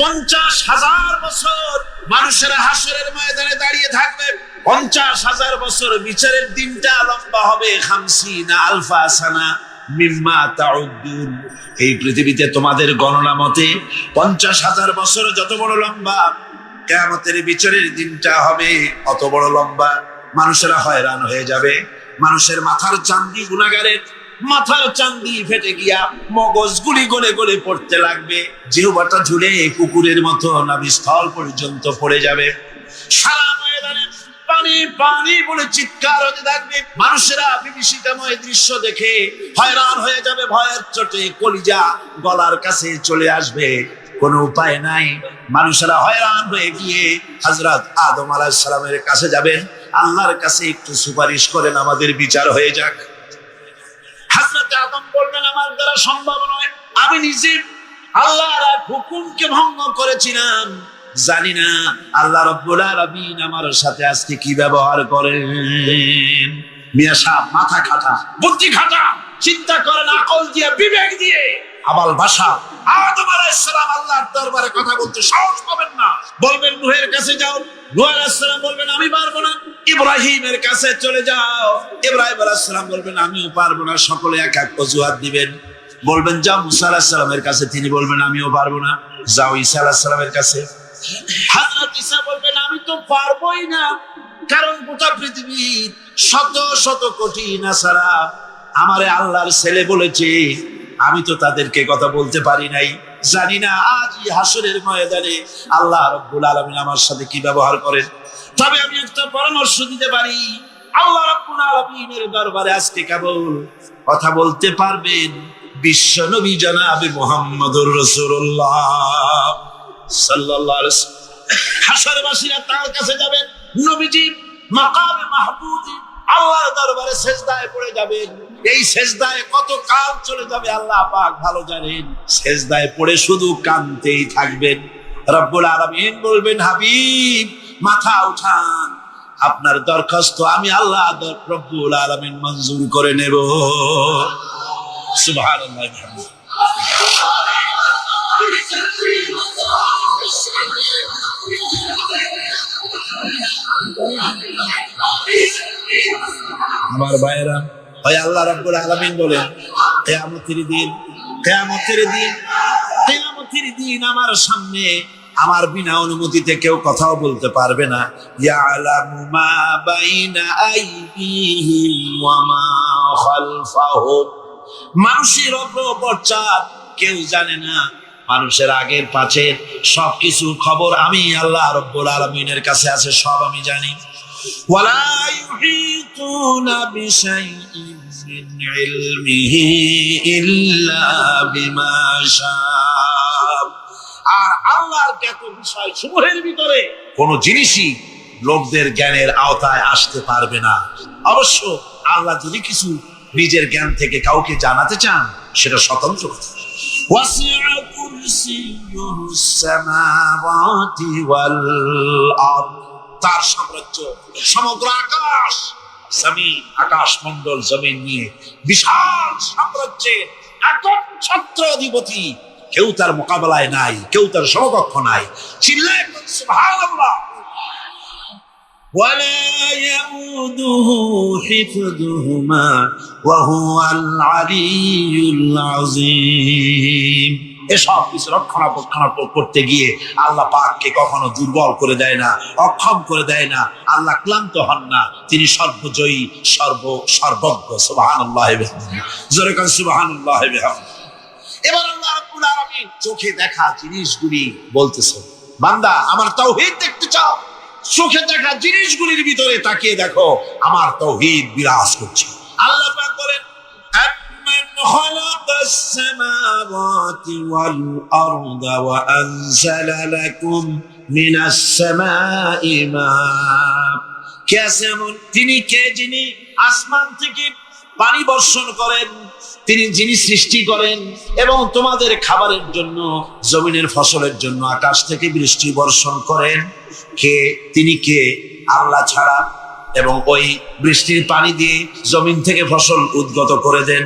50,000 বছর মানুষেরা হাসরের ময়দানে দাঁড়িয়ে থাকবে। 50,000 বছর বিচারের দিনটা লম্বা হবে 50 আলফা সানা মিম্মা তাউদ্দুন। এই পৃথিবীতে তোমাদের গণনা মতে 50,000 বছর যত বড় লম্বা, কিয়ামতের বিচারের দিনটা হবে অত বড় লম্বা। মানুষেরা হয়রান হয়ে যাবে। মানুষের মাথার চান্দি, গুনাহগারের মাথার চান্দি ফেটে গিয়া মগজ গুলি গলে গলে পড়তে লাগবে। জিহ্বাটা ঝুলে কুকুরের মতো নাভিস্থল পর্যন্ত পড়ে যাবে। সারা ময়দানে পানি পানি বলে চিৎকার হতে থাকবে। মানুষেরা বিভীষিকাময় দৃশ্য দেখে হয়রান হয়ে যাবে। ভয়ের চোটে কলিজা গলার কাছে চলে আসবে। কোনো উপায় নাই। মানুষেরা হয়রান হয়ে গিয়ে হযরত আদম আলাইহিস সালামের কাছে যাবেন। আল্লাহর কাছে একটু সুপারিশ করেন, আমাদের বিচার হয়ে যাক। হযরত আদম বলবেন, আমার দ্বারা সম্ভব নয়। আমি নিজে আল্লাহর হুকুমকে ভঙ্গ করেছিলাম, জানি না আল্লাহ রাব্বুল আলামিন আমার সাথে আজকে কি ব্যবহার করেন। মিয়া সাহেব মাথা খাটা, বুদ্ধি খাটা, চিন্তা করেন আকল দিয়ে, বিবেক দিয়ে। আবাল ভাষা আদম আলাইহিস সালাম আল্লাহর দরবারে কথা বলতে সাহস পাবেন না। বলবেন নূহের কাছে যাও, নূহ আলাইহিস সালাম বলবেন আমি পারবো না। ইব্রাহিমের কাছে চলে যাও, ইব্রাহিম আলাইহিস সালাম বলবেন আমিও পারবো না। সকলে এক এক অজুহাত দিবেন। বলবেন যাও মুসা আলাইহিস সালামের কাছে, তিনি বলবেন আমিও পারবো না। যাও ঈসা আলাইহিস সালামের কাছে, হযরত ঈসা বলবেন আমি তো পারবোই না, কারণ গোটা পৃথিবীর শত শত কোটি নাসারা আমারে আল্লাহর ছেলে বলেছে, আমি তো তাদেরকে কথা বলতে পারি নাই। জানি না আজ হাসরের ময়দানে আল্লাহ রাব্বুল আলামিন আমার সাথে কি ব্যবহার করেন। তবে আমি একটা পরামর্শ দিতে পারি, আল্লাহ রাব্বুল আলামিনের দরবারে আজকে কেবল কথা বলতে পারবেন বিশ্ব নবী জনাবে মুহাম্মদুর রাসূলুল্লাহ সাল্লাল্লাহু আলাইহি ওয়াসাল্লাম। হাসরবাসীরা তার কাছে যাবেন, নবীজি মাকামে মাহমুদ আল্লাহর দরবারে সেজদায় পড়ে যাবেন। এই সেজদায় কত কাল চলে যাবে আল্লাহ পাক ভালো জানেন। সেজদায় পড়ে শুধু কাঁদতেই থাকবেন। রব্বুল আলামিন বলবেন হাবিব মাথা উঠান, আপনার দরখাস্ত আমি আল্লাহ রব্বুল আলামিন মঞ্জুর করে নেব। সুবহানাল্লাহ। আমার ভাইয়েরা, হয় আল্লাহ রাব্বুল আলামিন বলেন কিয়ামতের দিন আমার সামনে আমার বিনা অনুমতিতে কেউ কথাও বলতে পারবে না। ইয়ালামু মা বাইনা আইদিহিম ওয়া মা খালফাহুম। মানুষের অগ্রপশ্চাৎ কেউ জানে না। মানুষের আগের পাশের সবকিছু খবর আমি আল্লাহ রাব্বুল আলামিনের কাছে আছে, সব আমি জানি। ওয়ালা ইউহিতুনা বিশাইইন মিন ইলমিহি ইল্লা বিমা শাআ। আর আল্লাহর জ্ঞাত বিষয় সমূহের ভিতরে কোন জিনিসই লোকদের জ্ঞানের আওতায় আসতে পারবে না। অবশ্য আল্লাহ যদি কিছু নিজের জ্ঞান থেকে কাউকে জানাতে চান, সেটা স্বতন্ত্র কথা। ওয়াসিআ কুরসিয়ুহুস সামাওয়াতি ওয়াল আরদ। তার সাম্রাজ্য সমগ্র আকাশ জমিন, আকাশ মণ্ডল জমিন নিয়ে বিশাল সাম্রাজ্যের একচ্ছত্র অধিপতি। কেউ তার মোকাবেলায় নাই, কেউ তার সমকক্ষ নাই। চিল্লায়ে বলুন সুবহানাল্লাহ। ওয়ালা ইয়াউদুহু হিফযুহুমা ওয়া হুয়াল আলিয়্যুল আযীম। এসব কিছু রক্ষণাবেক্ষণ করতে গিয়ে আল্লাহ পাককে কখনো দুর্বল করে দেয় না, অক্ষম করে দেয় না। আল্লাহ ক্লান্ত হন না, তিনি সর্বজয়ী, সর্বজ্ঞ। সুবহানাল্লাহি ওয়া বিহামদিহি। জোরে কান সুবহানাল্লাহি ওয়া বিহামদিহি। এবার আল্লাহ রাব্বুল আলামিন চোখে দেখা জিনিসগুলি বলতেছেন, বান্দা আমার তাওহীদ দেখতে চাও, চোখে দেখা জিনিসগুলির ভিতরে তাকিয়ে দেখো আমার তাওহীদ বিরাজ করছে। আল্লাহ পাক বলেন أَمَّنْ خَلَقَ السَّمَاوَاتِ وَالْأَرْضَ وَأَنزَلَ لَكُم مِّنَ السَّمَاءِ مَاءً। কে আছে এমন? তিনি কে যিনি আসমান থেকে পানি বর্ষণ করেন, তিনি যিনি সৃষ্টি করেন এবং তোমাদের খাবারের জন্য, জমিনের ফসলের জন্য আকাশ থেকে বৃষ্টি বর্ষণ করেন। কে? তিনি কে? আল্লাহ ছাড়া। এবং ওই বৃষ্টির পানি দিয়ে জমিন থেকে ফসল উদ্গত করে দেন।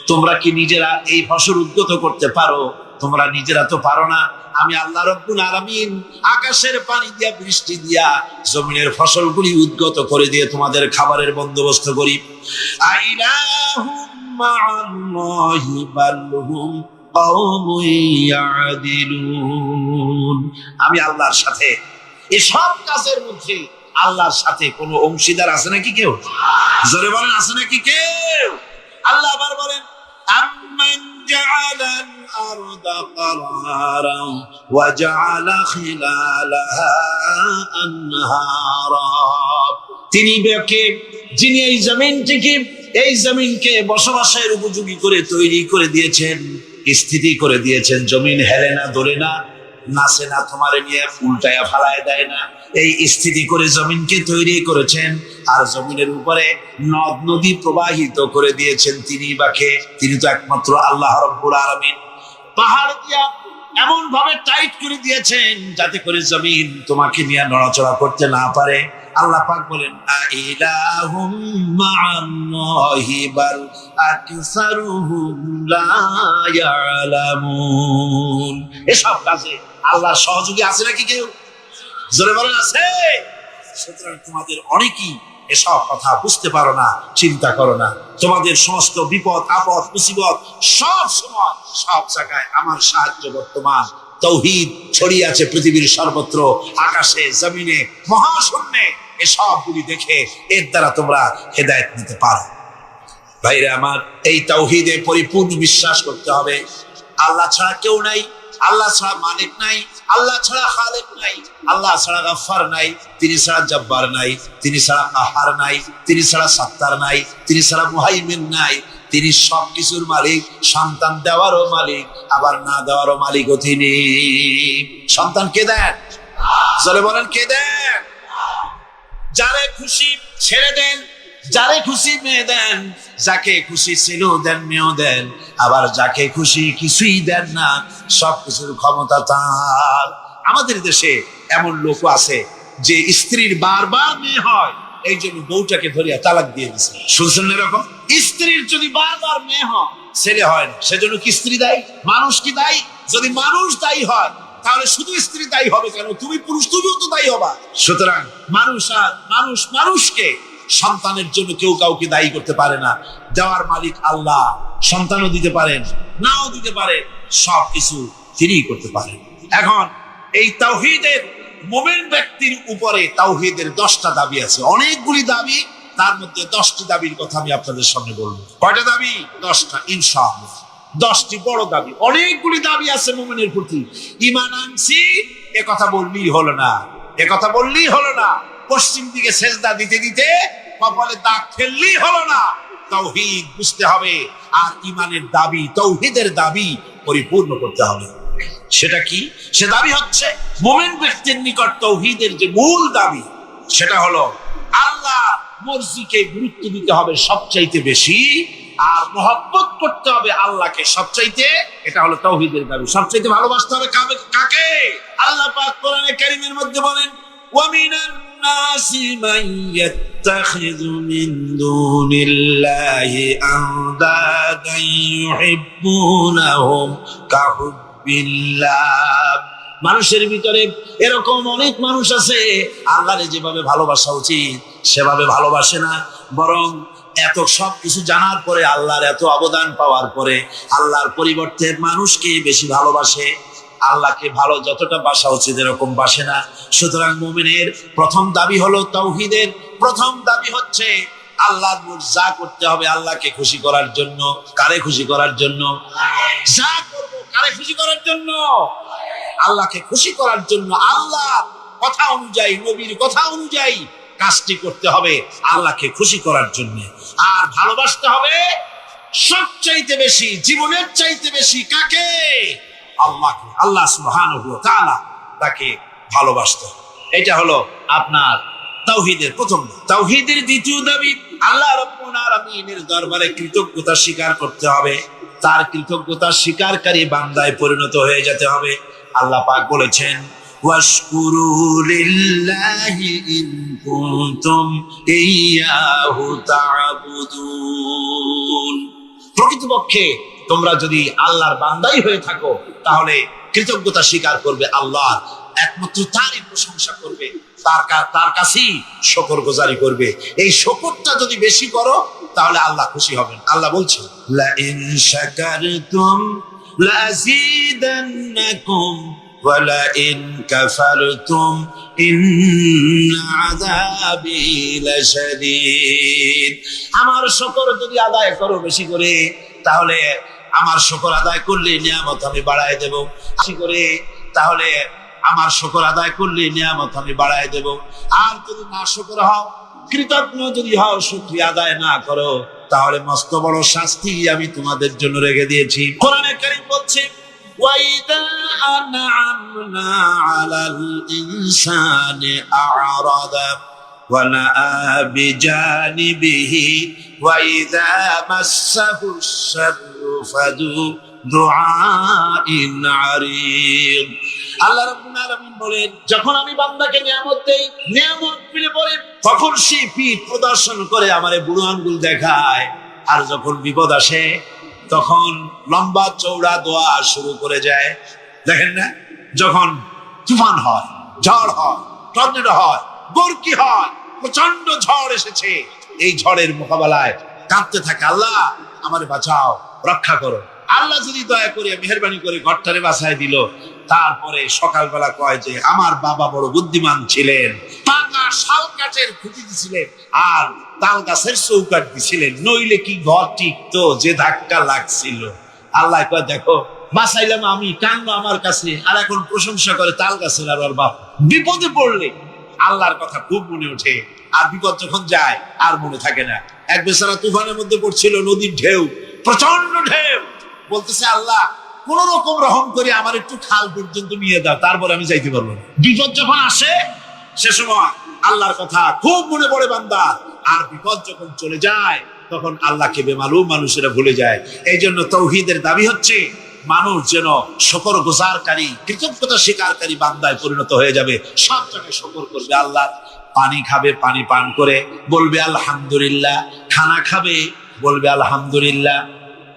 তোমরা কি নিজেরা এই ফসল উদ্গত করতে পারো? তোমরা নিজেরা তো পারো না। আমি আল্লাহ রাব্বুল আলামিন আকাশের পানি দিয়া, বৃষ্টি দিয়া, জমিনের ফসলগুলি উদ্গত করে দিয়ে তোমাদের খাবারের বন্দোবস্ত করি। আইলাহুম মা'আল্লাহি বাল হুম কওমুন ইয়াদিলুন। আমি আল্লাহর সাথে এসব কাজের মধ্যে আল্লাহর সাথে কোনো অংশীদার আছে নাকি কেউ? জোরে বলেন, আছে নাকি কেউ? আল্লাহ আবার বলেন, আম্মান জাআলাল আরদা কারারান ওয়া জাআলা খিলালাহা আনহারা। যিনি এই জমিনকে বসবাসের উপযোগী করে তৈরি করে দিয়েছেন, স্থিতি করে দিয়েছেন। জমিন হেলে না, দোলে না, নাচে না, তোমার নিয়ে উল্টায়া ফালায় দেয় না। এই স্থিতি করে জমিনকে তৈরি করেছেন, আর জমিনের উপরে নদ নদী প্রবাহিত করে দিয়েছেন। তিনি তো একমাত্র আল্লাহ রাব্বুল আলামিন। পাহাড় দিয়া এমন ভাবে টাইট করে দিয়েছেন যাতে করে জমিন তোমাকে নিয়ে নড়াচড়া করতে না পারে। আল্লাহ পাক বলেন, আইলাহুম মা'আল্লাহি বাল আকসারুহুম লা ইয়ালামুন। এসব কাজে আল্লাহর সহযোগী আছে নাকি কেউ? জোরে বলেন, আছে। সুতরাং তোমাদের অনেকেই এসব কথা বুঝতে পারো না, চিন্তা করো না। তোমাদের সমস্ত বিপদ আপদ মুসিবত সব সময় সব জায়গায় আমার সাহায্য বর্তমান। তাওহীদ ছড়িয়ে আছে পৃথিবীর সর্বত্র, আকাশে, জমিনে, মহাশূন্যে। এসবগুলি দেখে এর দ্বারা তোমরা হেদায়েত নিতে পারো। ভাইরা আমার, এই তাওহীদে পরিপূর্ণ বিশ্বাস করতে হবে। আল্লাহ ছাড়া কেউ নাই, আল্লাহ ছাড়া মালিক নাই, আল্লাহ ছাড়া খালেক নাই, আল্লাহ ছাড়া গাফফার নাই, তিনি ছাড়া জব্বার নাই, তিনি ছাড়া কাহার নাই, তিনি ছাড়া সাত্তার নাই, তিনি ছাড়া মুহাইমিন নাই। তিনি সবকিছুর মালিক, সন্তান দেওয়ারও মালিক, আবার না দেওয়ারও মালিকও তিনি। সন্তান কে দেন? জোরে বলেন, কে দেন? যারে খুশি ছেড়ে দেন, যারে খুশি মেয়ে দেন, যাকে খুশি ছেলেও দেন, মেয়েও দেন, আবার যাকে খুশি কিছুই দেন না। সবকিছুর ক্ষমতা তার। আমাদের দেশে এমন লোক আছে যে স্ত্রীর বারবার মেয়ে হয়, এই জন্য বউটাকে ধরিয়া তালাক দিয়ে দিচ্ছে। শুনছেন এরকম? স্ত্রীর যদি বারবার মেয়ে হয়, ছেলে হয় না, সেজন্য কি স্ত্রী দায়ী? মানুষ কি দায়ী? যদি মানুষ দায়ী হয় তাহলে শুধু স্ত্রী দায়ী হবে কেন? তুমি পুরুষ, তুমিও তো দায়ী হবা। সুতরাং মানুষকে সন্তানের জন্য কেউ কাউকে দায়ী করতে পারে না। দেওয়ার মালিক আল্লাহ। সন্তানও দিতে পারেন, নাও দিতে পারেন, সবকিছু তিনিই করতে পারেন। এখন এই তাওহীদের মুমিন ব্যক্তির উপরে তাওহীদের 10টা দাবি আছে। অনেকগুলি দাবি, তার মধ্যে 10টি দাবির কথা আমি আপনাদের সামনে বলবো। কয়টা দাবি? 10টা ইনশাআল্লাহ। 10টি বড় দাবি। অনেকগুলি দাবি আছে মুমিনের প্রতি। ঈমান আনছি এ কথা বললেই হলো না, এ কথা বললেই হলো না। পশ্চিম দিকে সেজদা দিতে দিতে কপালে দাগ ফেললেই হলো না। তাওহীদ বুঝতে হবে, আর ঈমানের দাবি, তাওহীদের দাবি পরিপূর্ণ করতে হবে। সেটা কি? সে দাবি হচ্ছে মুমিন ব্যক্তির নিকট তাওহীদের যে মূল দাবি, সেটা হলো আল্লাহ মর্জিকে গুরুত্ব দিতে হবে সবচাইতে বেশি, আর মহব্বত করতে হবে আল্লাহকে সবচাইতে। এটা হলো তাওহীদের দাবি। সবচাইতে ভালোবাসতে হবে কাকে? আল্লাহ পাক কোরআনে কারীমের মধ্যে বলেন, ওয়া মিনান নাসি মান ইয়াত্তাখিযু মিন দুনিল্লাহি আনদাদান ইউহিব্বুনাহুম কাহুব্বিল্লাহ। মানুষের ভিতরে এরকম অনেক মানুষ আছে, আল্লাহরে যেভাবে ভালোবাসা উচিত সেভাবে ভালোবাসে না, বরং এত সব কিছু জানার পরে, আল্লাহর এত অবদান পাওয়ার পরে আল্লাহর পরিবর্তে মানুষকে বেশি ভালোবাসে। আল্লাহকে ভালো যতটা বাসা উচিত এরকম বাসে না। সুতরাং মুমিনের প্রথম দাবি হলো, তাওহীদের প্রথম দাবি হচ্ছে আল্লাহর যা করতে হবে আল্লাহকে খুশি করার জন্য। কারে খুশি করার জন্য? যা করব কারে খুশি করার জন্য? আল্লাহকে খুশি করার জন্য। আল্লাহর কথা অনুযায়ী, নবীর কথা অনুযায়ী কাজটি করতে হবে আল্লাহকে খুশি করার জন্য। আর ভালোবাসতে হবে সবচাইতে বেশি, জীবনের চাইতে বেশি কাকে? আল্লাহকে। আল্লাহ সুবহানাহু ওয়া তাআলা, তাকে ভালোবাসতে হবে। এটা হলো আপনার তাওহীদের প্রথম দাবি। তাওহীদের দ্বিতীয় দাবি, আল্লাহ রাব্বুল আলামিনের দরবারে কৃতজ্ঞতা স্বীকার করতে হবে। তার কৃতজ্ঞতা স্বীকারকারী বান্দায় পরিণত হয়ে যেতে হবে। আল্লাহ পাক বলেছেন, ওয়াশকুরু লিল্লাহি ইন কুনতুম ইয়াহু তা'বুদুন। প্রকৃতপক্ষে তোমরা যদি আল্লাহর বান্দাই হয়ে থাকো তাহলে কৃতজ্ঞতা স্বীকার করবে, আল্লাহ একমাত্র তারই প্রশংসা করবে, তার কাছেই শুকরগুজারি করবে। এই শুকরটা যদি বেশি করো তাহলে আল্লাহ খুশি হবেন। আল্লাহ বলছেন, লা ইন শাকারতুম লাযীদান্নাকুম ওয়া লা ইন কাফারতুম ইন্না আযাবি লাশাদীদ। আমার শুকর যদি আদায় করো বেশি করে, তাহলে আমার শুকর আদায় করলে নিয়ামত আমি বাড়ায় দেব। বেশি করে তাহলে আমার শুকর আদায় করলে নিয়ামত আমি বাড়ায় দেব। আর যদি না শুকর হও, কৃতজ্ঞ যদি হও, শুকরিয়া আদায় না করো, তাহলে মস্ত বড় শাস্তি আমি তোমাদের জন্য রেখে দিয়েছি। কোরআনে কারীম বলছে, ওয়াইদা আনআমনা আলাল ইনসানি আ'রাদা ওয়া নাআ বিজানিবিহি ওয়াইদা মাসসাহুশ শাররু ফাদু দুআইন আরিদ। আল্লাহ রাব্বুল আলামিন বলেন, যখন আমি বান্দাকে নিয়ামত দেই, নিয়ামত পেলে পরে তখন সে পিঠ প্রদর্শন করে আমারে বুড়ো আঙ্গুল দেখায়। আর যখন বিপদ আসে তখন লম্বা চৌড়া দোয়া শুরু করে যায়। দেখেন না, যখন তুফান হয়, ঝড় হয়, টর্নেডো হয়, বরকি হয়, প্রচন্ড ঝড় এসেছে, এই ঝড়ের মোকাবেলায় কাঁদতে থাকে, আল্লাহ আমারে বাঁচাও, রক্ষা করো। আল্লাহ যদি দয়া করে মেহেরবানি করে ঘরটারে বাঁচায় দিল, তারপরে সকালবেলা কয় যে আমার বাবা বড় বুদ্ধিমান ছিলেন, পাকা শাল কাঠের খুঁটি দিছিলেন আর তাল গাছের চৌকাঠ দিছিলেন, নইলে কি ঘর টিকতো, যে ধাক্কা লাগছিল। আল্লাহ কয়, দেখো বাঁচাইলাম আমি, কান্না আমার কাছে, আর এখন প্রশংসা করে তাল গাছের আর ওর বাপ। বিপদে পড়লে আল্লাহর কথা খুব মনে ওঠে, আর বিপদ যখন যায় আর মনে থাকে না। এক বেচারা তুফানের মধ্যে পড়ছিল, নদীর ঢেউ, প্রচন্ড ঢেউ, বলতেছে আল্লাহ কোন রকম রহম করে আমার একটু খাল পর্যন্ত নিয়ে দাও, তারপরে আমি যাইতে পারবো না। বিপদ যখন আসে সে সময় আল্লাহর কথা খুব মনে পড়ে বান্দা, আর বিপদ যখন চলে যায় তখন আল্লাহকে বেমালুম মানুষেরা ভুলে যায়। এই জন্য তাওহীদের দাবি হচ্ছে মানুষ যেন শুকরগুজারকারী, কৃতজ্ঞতা স্বীকারকারী বান্দায় পরিণত হয়ে যাবে। সব জায়গায় শুকর করবে আল্লাহ। পানি খাবে, পানি পান করে বলবে আলহামদুলিল্লাহ। খানা খাবে, বলবে আলহামদুলিল্লাহ।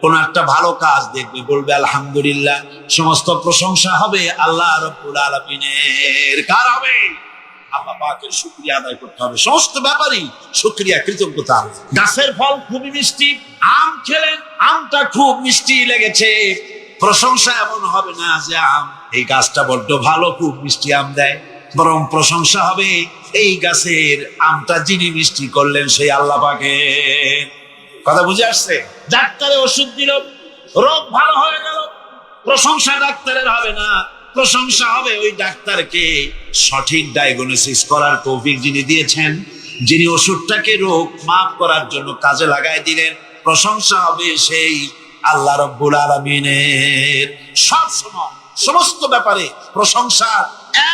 কোন একটা ভালো কাজ দেখবে, বলবে আলহামদুলিল্লাহ। সমস্ত প্রশংসা হবে আল্লাহ রাব্বুল আলামিনের। কার হবে? আল্লাহ পাকের শুকরিয়া আদায় করতে হবে। সমস্ত ব্যাপারই শুকরিয়া, কৃতজ্ঞতা। গাছের ফল খুবই মিষ্টি, আম খেলেন, আমটা খুব মিষ্টি লেগেছে, প্রশংসা এমন হবে না যে আম, এই গাছটা বড্ড ভালো, খুব মিষ্টি আম দেয়, বরং প্রশংসা হবে এই গাছের আমটা যিনি মিষ্টি করলেন সেই আল্লাহ পাকের। কথা বুঝে আসছে? ডাক্তারে ওষুধ দিল, রোগ ভালো হয়ে গেল, প্রশংসা ডাক্তারের হবে না, প্রশংসা হবে ওই ডাক্তারকে সঠিক ডায়াগনোসিস করার তৌফিক যিনি দিয়েছেন, যিনি ওষুধটাকে রোগ মাফ করার জন্য কাজে লাগাই দিলেন। প্রশংসা হবে সেই আল্লাহ রাব্বুল আলামিনের। সব সময় সমস্ত ব্যাপারে প্রশংসা,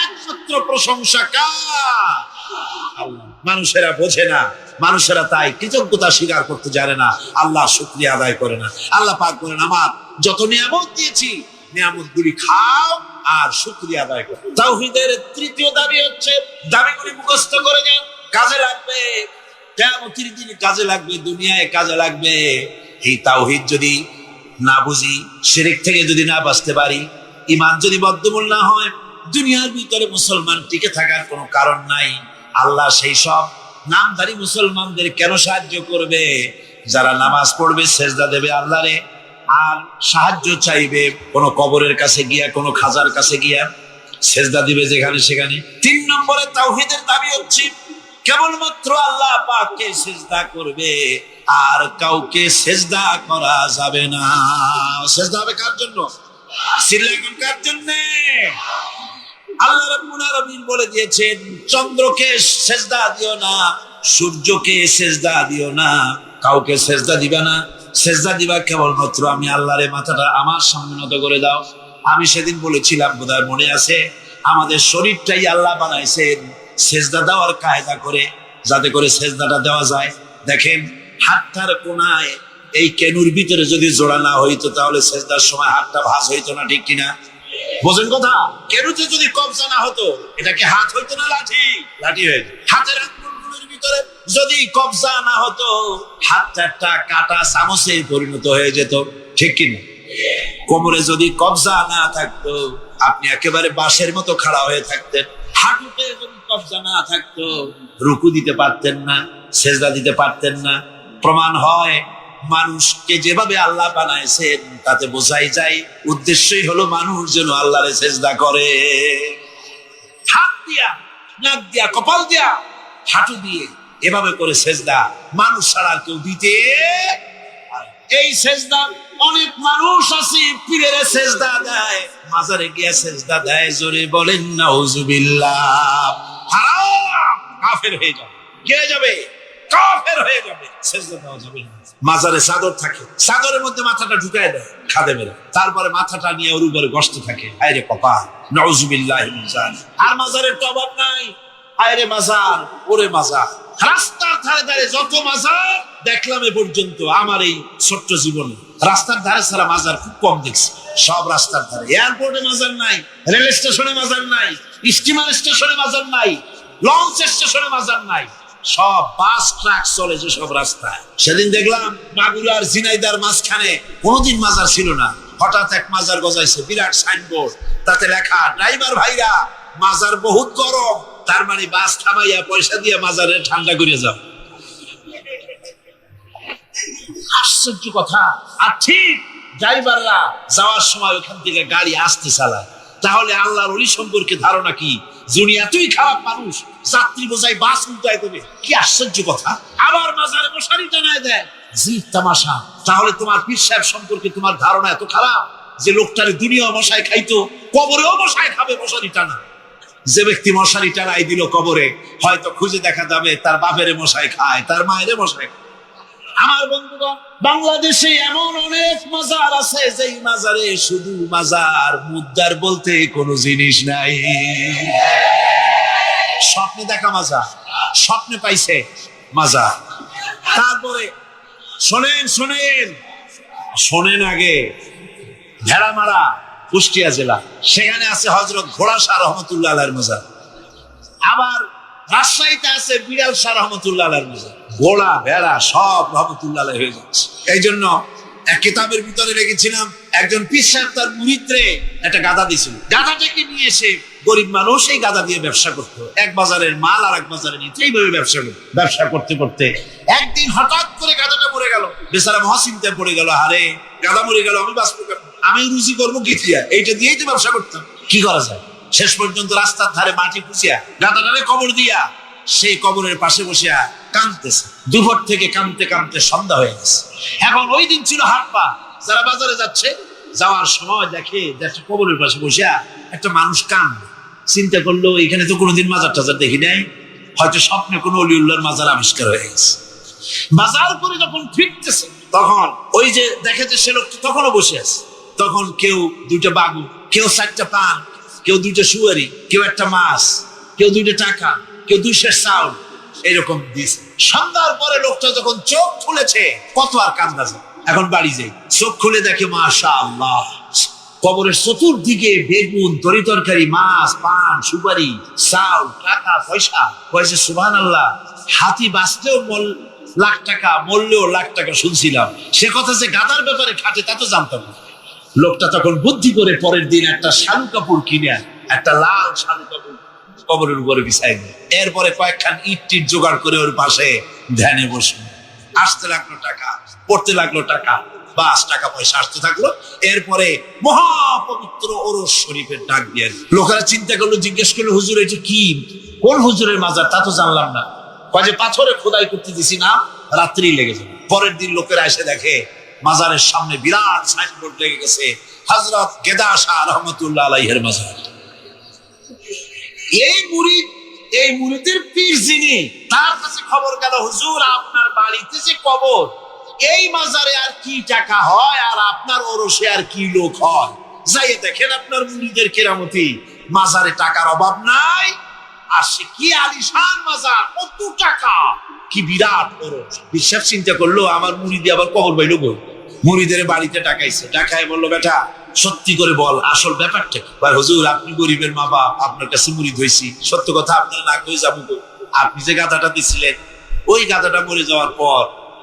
একমাত্র প্রশংসা কার? আল্লাহ। মানুষেরা বোঝে না, মানুষেরা তাই কৃতজ্ঞতা স্বীকার করতে জানে না, আল্লাহ শুকরিয়া আদায় করে না। আল্লাহ পাক বলেন, আমার যত নিয়ামত দিয়েছি নিয়ামতগুলি খাও আর শুকরিয়া আদায় করো। তাওহীদের তৃতীয় দাবি হচ্ছে, দাবিগুলি মুখস্থ করে যান, কাজে লাগবে, কিয়ামতের দিনে কাজে লাগবে, দুনিয়ায় কাজে লাগবে। এই তাওহীদ যদি না বুঝি, শিরক থেকে যদি না বাঁচতে পারি, ঈমান যদি বদ্ধমূল না হয়, দুনিয়ার ভিতরে মুসলমান টিকে থাকার কোনো কারণ নাই। আল্লাহ সেই সব নামধারী মুসলমানদের কেন সাহায্য করবে? যারা নামাজ পড়বে, সেজদা দেবে আল্লাহরে, আর সাহায্য চাইবে কোন কবরের কাছে গিয়া, কোন খাজার কাছে গিয়া সেজদা দিবে যেখানে সেখানে। 3 নম্বরে তাওহীদের দাবি হচ্ছে কেবলমাত্র আল্লাহ পাককে সেজদা করবে, আর কাউকে সেজদা করা যাবে না। সেজদা হবে কার জন্য? সিল্লাগুন কার জন্য? আল্লাহ রাব্বুল আলামিন বলে দিয়েছেন, চন্দ্রকে সেজদা দিও না, সূর্যকে সেজদা দিও না, কাউকে সেজদা দিবা না। সেজদা দিবা কেবলমাত্র আমি আল্লাহরে। মাথাটা আমার সামনে নত করে দাও। আমি সেদিন বলেছিলাম, বোধহয় মনে আছে, আমাদের শরীরটাই আল্লাহ বানাইছেন সেজদা দেওয়ার কায়দা করে, যাতে করে সেজদাটা দেওয়া যায়। দেখেন, হাতটার কোনায় এই কেনুর ভিতরে যদি জোড়া না হইতো তাহলে সেজদার সময় হাতটা ভাঁজ হইতো না, ঠিক কিনা? বোঝেন কথা? কেনুতে যদি কবজা না হতো, এটা কি হাত হইতো না লাঠি? লাঠি হয়ে যেত। হাতের আঙ্গুলগুলোর ভিতরে যদি কবজা না হতো, হাতটা একটা কাটা চামচে পরিণত হয়ে যেত, ঠিক কিনা? কোমরে যদি কবজা না থাকতো, আপনি একেবারে বাঁশের মতো খাড়া হয়ে থাকতেন, হাঁটুতে যদি কবজা না থাকতো রুকু দিতে পারতেন না, সেজদা দিতে পারতেন না। প্রমাণ হয় মানুষকে যেভাবে আল্লাহ বানাইছেন তাতে বোঝাই যায় উদ্দেশ্যই হলো মানুষ যেন আল্লাহরে সেজদা করে। হাত দিয়া, নাক দিয়া, কপাল দিয়া, হাঁটু দিয়ে এভাবে করে সেজদা মানুষ ছাড়া কেউ দিতে। এই সেজদা অনেক মানুষ আছে পীরের সেজদা দেয়, মাজারে গিয়া সেজদা দেয়, জোরে বলেন নাউজুবিল্লাহ। হারাম, কাফের হয়ে যাবে। কে যাবে? কাফের হয়ে যাবে। সেজদা দেওয়া যাবে না। মাজারে চাদর থাকে, চাদরের মধ্যে মাথাটা ঢুকায় দেয় খাদেমেরা, তারপরে মাথাটা নিয়ে ওর উপরে বসতে থাকে। হায়রে কপাল, নাউজুবিল্লাহ। আর মাজারের তো অভাব নাই। হায়রে মাজার, ওরে মাজার। রাস্তার ধারে ধারে যত মাজার দেখলাম এ পর্যন্ত আমার এই ছোট্ট জীবনে, রাস্তার ধারে ছাড়া মাজার খুব কম দেখছি। সব রাস্তার ধারে। এয়ারপোর্টে মাজার নাই, রেল স্টেশনে মাজার নাই, স্টিমার স্টেশনে মাজার নাই, লঞ্চ স্টেশনে মাজার নাই। সব বাস ট্রাক চলে যে সব রাস্তায়। সেদিন দেখলাম মাগুরার ঝিনাইদার মাঝখানে কোনোদিন মাজার ছিল না, হঠাৎ এক মাজার গজাইছে, বিরাট সাইনবোর্ড, তাতে লেখা ড্রাইভার ভাইরা মাজার বহুত গরম, তার মানে বাস থামাইয়া পয়সা দিয়ে মাজারে ঠান্ডা করে যাও। আশ্চর্য কথা। আর ঠিক ড্রাইভাররা যাওয়ার সময় ওখান থেকে গাড়ি আসতে চালায়। তাহলে আল্লাহর ওলি সম্পর্কে ধারণা কি? যিনি এতই খারাপ মানুষ, যাত্রী বোঝাই বাস উল্টায় দেবে। কি আশ্চর্য কথা। আবার মাজারে মশারি টানায় দেয়, জিদ তামাশা। তাহলে তোমার পীর সাহেব সম্পর্কে তোমার ধারণা এত খারাপ যে লোকটারে দুনিয়া মশাই খাইতো, কবরেও মশাই খাবে মশারি টানা। যে ব্যক্তি মশারি টানাই দিল কবরে, হয়তো খুঁজে দেখা যাবে তার বাপের মশাই খায়, তার মায়ের মশাই খায়। আমার বন্ধুগণ, বাংলাদেশে এমন অনেক মাজার আছে যেই মাজারে শুধু মাজার, মুদ্দার বলতে কোনো জিনিস নাই। স্বপ্নে দেখা মাজার, স্বপ্নে পাইছে মাজার। তারপরে শোনেন শোনেন শোনেন আগে, ভেড়ামারা কুষ্টিয়া জেলা, সেখানে আছে হযরত ঘোড়া শাহ রহমতুল্লাহ আলাইহির মাজার। আবার রাজশাহীতে আছে বিড়াল শাহ রহমতুল্লাহ আলাইহির মাজার। ঘোড়া ভেড়া সব রহমতুল্লাহ আলাইহি হয়ে যাচ্ছে। এই জন্য এক কিতাবের ভিতরে রেখেছিলাম, একজন পীর সাহেব তার মুরিদরে একটা গাধা দিয়েছিল। গাধাটাকে নিয়ে এসে গরিব মানুষ এই গাধা দিয়ে ব্যবসা করতো, এক বাজারের মাল আর এক বাজারে নিয়ে এইভাবে ব্যবসা করতে করতে একদিন হঠাৎ করে গাধাটা মরে গেল। বেচারা মহাচিন্তায় পড়ে গেল, আরে গাধা মরে গেল, আমি বাঁচবো কেন, আমি রুজি করবো কি দিয়া, এইটা দিয়েই তো ব্যবসা করতাম, কি করা যায়। শেষ পর্যন্ত রাস্তার ধারে মাটি খুঁচিয়া গাধাটারে কবর দিয়া সেই কবরের পাশে বসিয়া কাঁদতেছে। দুপুর থেকে কাঁদতে কাঁদতে সন্ধ্যা হয়ে গেছে। এখন ওই দিন ছিল হাটবার, যারা বাজারে যাচ্ছে, যাওয়ার সময় দেখে কবরের পাশে বসিয়া একটা মানুষ কাঁদবে। চিন্তা করলো এখানে তো কোনোদিন মাজার টাজার দেখি নাই, হয়তো স্বপ্নে কোনো অলিউল্লাহর মাজার আবিষ্কার হয়ে গেছে। বাজার করে যখন ফিরতেছে তখন ওই যে দেখে যে সে লোক তখনও বসে আছে। তখন কেউ দুইটা বাগু, কেউ 4টা পান, কেউ 2টা সুয়ারি, কেউ একটা মাছ, কেউ 2টা টাকা, কেউ 200 চাউল, এরকম দিস। সন্ধ্যার পরে লোকটা যখন চোখ খুলেছে, কত আর কান্দা যায়। এখন বাড়ি যাই, চোখ খুলে দেখে মাশাআল্লাহ, কবরের চতুর্দিকে বেগুন, তরি তরকারি, মাছ, পান, সুপারি, চাউল, টাকা, পয়সা। কয়েছে সুবহানাল্লাহ, হাতি বাঁচলেও লাখ টাকা, মরলেও লাখ টাকা শুনছিলাম, সে কথা যে গাদার ব্যাপারে খাটে তা তো জানতাম না। লোকটা তখন বুদ্ধি করে পরের দিন একটা শালু কাপড় কিনে, একটা লাল শালু কাপড় কবরের উপরে বিছাই দিল। এরপরে কয়েকখান ইট টিট জোগাড় করে ওর পাশে ধ্যানে বসলো। আসতে লাগলো টাকা, পড়তে লাগলো টাকা, বাস টাকা পয়সা আসতে থাকলো। এরপরে মহাপবিত্র ওরস শরীফের ডাক দিয়ে লোকেরা চিন্তা করলো, জিজ্ঞেস করলো, হুজুর এটা কি, কোন হুজুরের মাজার, তা তো জানলাম না। কয়ে পাথরে খোদাই করতে দিছি না, রাত্রি লেগে যাবে। পরের দিন লোকেরা এসে দেখে মাজারের সামনে বিরাট সাইনবোর্ড লেগে গেছে, হযরত গেদা শাহ রহমতুল্লাহ আলাইহির মাজার। এই মুরিদের পীর যিনি, তার কাছে খবর গেল, হুজুর আপনার বাড়িতে যে কবর, এই মাজারে আর কি টাকা হয় আর আপনার ওরসে আর কি লোক হয়, যাই দেখেন আপনার মুরিদের কেরামতি, মাজারে টাকার অভাব নাই, আর সে কি আলিশান মাজার, কত টাকা, কি বিরাট ওরস। বিশ্বাস চিন্তা করলো, আমার মুরিদি আবার কবর বাইল গো। মুরিদের বাড়িতে ডাকাইছে, ডাকায় বললো, বেটা সত্যি করে বল আসল ব্যাপারটা কি। হুজুর আপনি গরিবের মা বাপ, আপনার কাছে মুরিদ হয়েছি, সত্য কথা আপনার না কই যাবো। আপনি যে গাধাটা দিছিলেন, ওই গাধাটা মরে যাওয়ার পর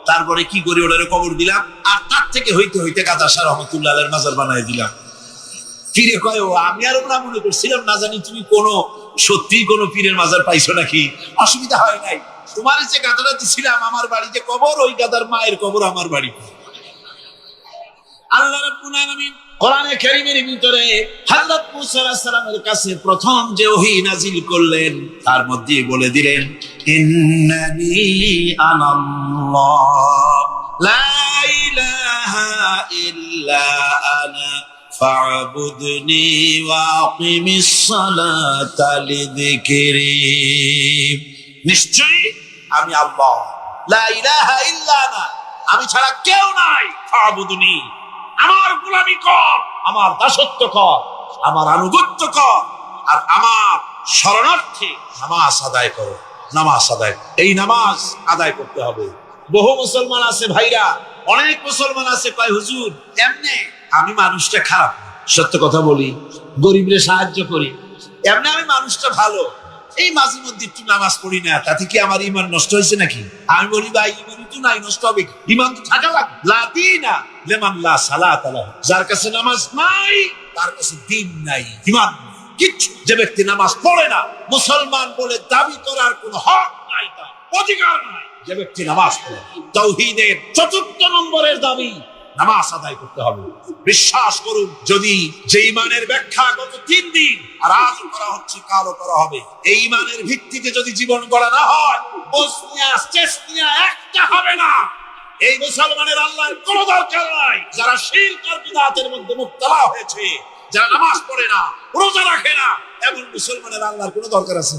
তারপরে কি করি, ওটারে কবর দিলাম, আর তার থেকে হইতে হইতে গাদা শাহ রহমতুল্লাহ আলাইহির মাজার বানাই দিলাম। পীরে কয়, ও আমি আরো না মনে করছিলাম, না জানি তুমি কোনো সত্যি কোনো পীরের মাজার পাইছো নাকি। অসুবিধা হয় নাই, তোমার যে গাদাটা দিছিলাম আমার বাড়ি যে কবর, ওই গাদার মায়ের কবর আমার বাড়ি। আল্লাহ রাব্বুল আলামিন কোরআনে কারীমের ভিতরে হযরত মুসা আলাইহিস সালামের কাছে প্রথম যে ওহী নাজিল করলেন তার মধ্যে বলে দিলেন, ইন্নানি আনাল্লাহ লা ইলাহা ইল্লা আনা ফা'বুদনি ওয়া আকিমিস সালাতা লিযিকরি। নিশ্চয়ই আমি আল্লাহ, লা ইলাহা ইল্লা আনা, আমি ছাড়া কেউ নাই, ফা'বুদনি, আমার গোলামি কর, আমার দাসত্ব কর, আমার আনুগত্য কর, আর আমার শরণার্থে নামাজ আদায় করো। নামাজ আদায়, এই নামাজ আদায় করতে হবে। বহু মুসলমান আছে ভাইরা, অনেক মুসলমান আছে কয়, হুজুর এমনি আমি মানুষটা খারাপ, সত্য কথা বলি, গরিবরে সাহায্য করি, এমনি আমি মানুষটা ভালো, এই মাঝে মধ্যে একটু নামাজ পড়ি না, তাতে কি আমার ইমান নষ্ট হয়েছে নাকি? আমি বলি, ভাই ইমান তো নাই, নষ্ট হবে, ইমান তো থাকা লাগবে। লা দীনা লিমান লা সালাতা লাহু, যার কাছে নামাজ নাই তার কাছে দিন নাই, ইমান কিচ্ছু। যে ব্যক্তি নামাজ পড়ে না, মুসলমান বলে দাবি করার কোনো হক নাই, তার অধিকার নাই। যে ব্যক্তি নামাজ পড়ে, তাওহীদের ৪র্থ নম্বরের দাবি নামাজ আদায় করতে হবে। বিশ্বাস করুন, যদি যে ইমানের ব্যাখ্যা গত ৩ দিন আর আজ করা হচ্ছে, কালও করা হবে, এই ইমানের ভিত্তিতে যদি জীবন গড়া না হয়, বসনিয়া চেচনিয়া একটা হবে না। এই মুসলমানের আল্লাহর কোনো দরকার নাই। যারা শিরক আর বিদআতের মধ্যে মুবতালা হয়েছে, যারা নামাজ পড়ে না, রোজা রাখে না, এমন মুসলমানের আল্লাহর কোনো দরকার আছে?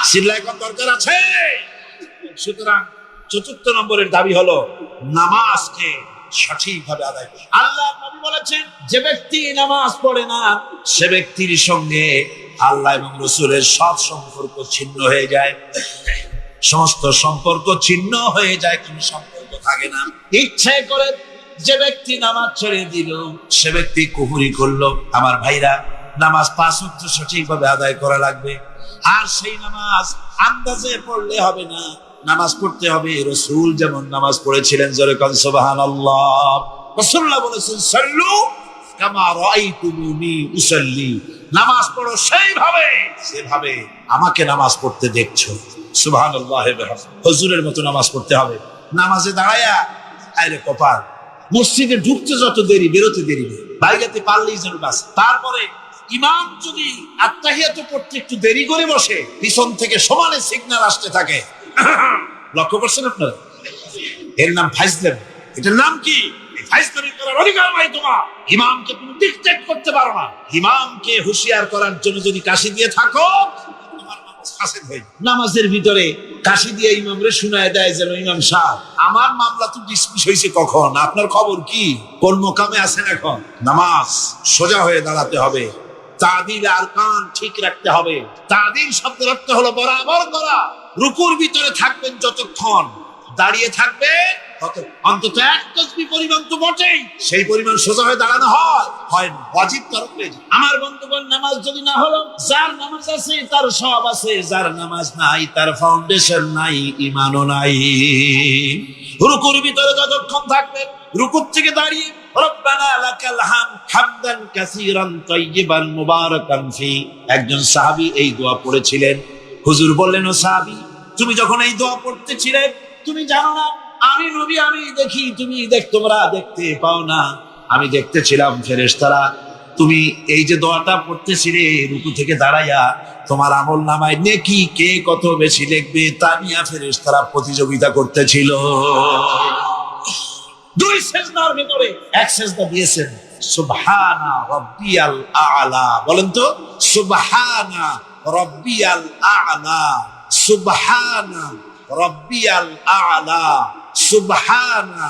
চিল্লায় কোন দরকার আছে? সুতরাং ৪র্থ নম্বরের দাবি হলো নামাজকে সঠিকভাবে আদায় করতে। আল্লাহ নবী বলেছেন, যে ব্যক্তি নামাজ পড়ে না সে ব্যক্তির সঙ্গে আল্লাহ এবং রাসূলের সব সম্পর্ক ছিন্ন হয়ে যায়, সমস্ত সম্পর্ক ছিন্ন হয়ে যায়, কোনো সম্পর্ক থাকে না। ইচ্ছে করে যে ব্যক্তি নামাজ ছেড়ে দিল সে ব্যক্তি কুফরি করলো। আমার ভাইরা, নামাজ ৫ ওয়াক্ত সঠিকভাবে আদায় করা লাগবে। আর সেই নামাজ আন্দাজে পড়লে হবে না, নামাজ পড়তে হবে রাসূল যেমন নামাজ পড়েছিলেন। জোরে কান সুবহানাল্লাহ। রাসূলুল্লাহ বলেছেন, সাল্লু কামা রাআইতুমুনি উসাল্লি, নামাজ পড়ো সেইভাবে যেভাবে আমাকে নামাজ পড়তে দেখছো। সুবহানাল্লাহ। হুজুরের মতো নামাজ পড়তে হবে। নামাজে দাঁড়ায়া আরে কপাল, মসজিদে ঢুকতে যত দেরি, বেরোতে দেরি, বাইরেতে পারলেই যেন বাস। তারপরে ইমাম যদি আত্তাহিয়াত পড়তে একটু দেরি করে বসে, পিছন থেকে সমানে সিগন্যাল আসতে থাকে। লক্ষ্য করছেন আপনারা? এর নাম ফাইজলাম। এটার নাম কি? ফাইজলামি করার অধিকার নাই তোমার। ইমামকে তুমি ডিকটেট করতে পারো না। ইমামকে হুঁশিয়ার করার জন্য যদি কাশি দিয়ে থাকো, তোমার নামাজ ফাসিদ হয়ে যাবে। নামাজের ভিতরে কাশি দিয়ে ইমামরে শুনায় দেয় যেন, ইমাম সাহেব আমার মামলা তো ডিসমিস হয়েছে কখন, আপনার খবর কি, কোন মোকামে আছেন এখন? নামাজ সোজা হয়ে দাঁড়াতে হবে, তাদিল আরকান ঠিক রাখতে হবে। তাদিল শব্দের অর্থ হলো বরাবর করা। রুকুর ভিতরে থাকবেন যতক্ষণ, দাঁড়িয়ে থাকবেন অন্তত ১ তাসবিহ পরিমাণ তো বটেই, সেই পরিমাণ সোজা হয়ে দাঁড়ানো হয় না, ওয়াজিব তরফ হয়ে যায়। আমার বন্ধুগণ, নামাজ যদি না হলো, যার নামাজ আছে তার সব আছে, যার নামাজ নাই তার ফাউন্ডেশন নাই, ঈমানও নাই। রুকুর ভিতরে যতক্ষণ থাকবেন, রুকুর থেকে দাঁড়িয়ে রব্বানা লাকাল হামদ হামদান কাসীরান তাইয়িবান মুবারাকান ফি, একজন সাহাবী এই দোয়া পড়েছিলেন। হুজুর বললেন, ও সাহাবী, তুমি যখন এই দোয়া পড়তেছিলে তুমি জানো না আমি নবী, আমি দেখি, তুমি তোমরা দেখতে পাও না, আমি দেখতেছিলাম ফেরেশতারা তুমি এই যে দোয়াটা পড়তেছিলে রুকু থেকে দাঁড়াইয়া, তোমার আমল নামায় নেকি কে কত বেশি লিখবে তা নিয়ে ফেরেশতারা প্রতিযোগিতা করতেছিল। 2 সেজদার ভিতরে 1 সেজদা দিয়েছেন, সুবহানা রাব্বিয়াল আ'লা। বলেন তো, সুবহানা রাব্বিয়াল আ'লা, সুবহানা রাব্বিয়াল আ'লা, সুবহানা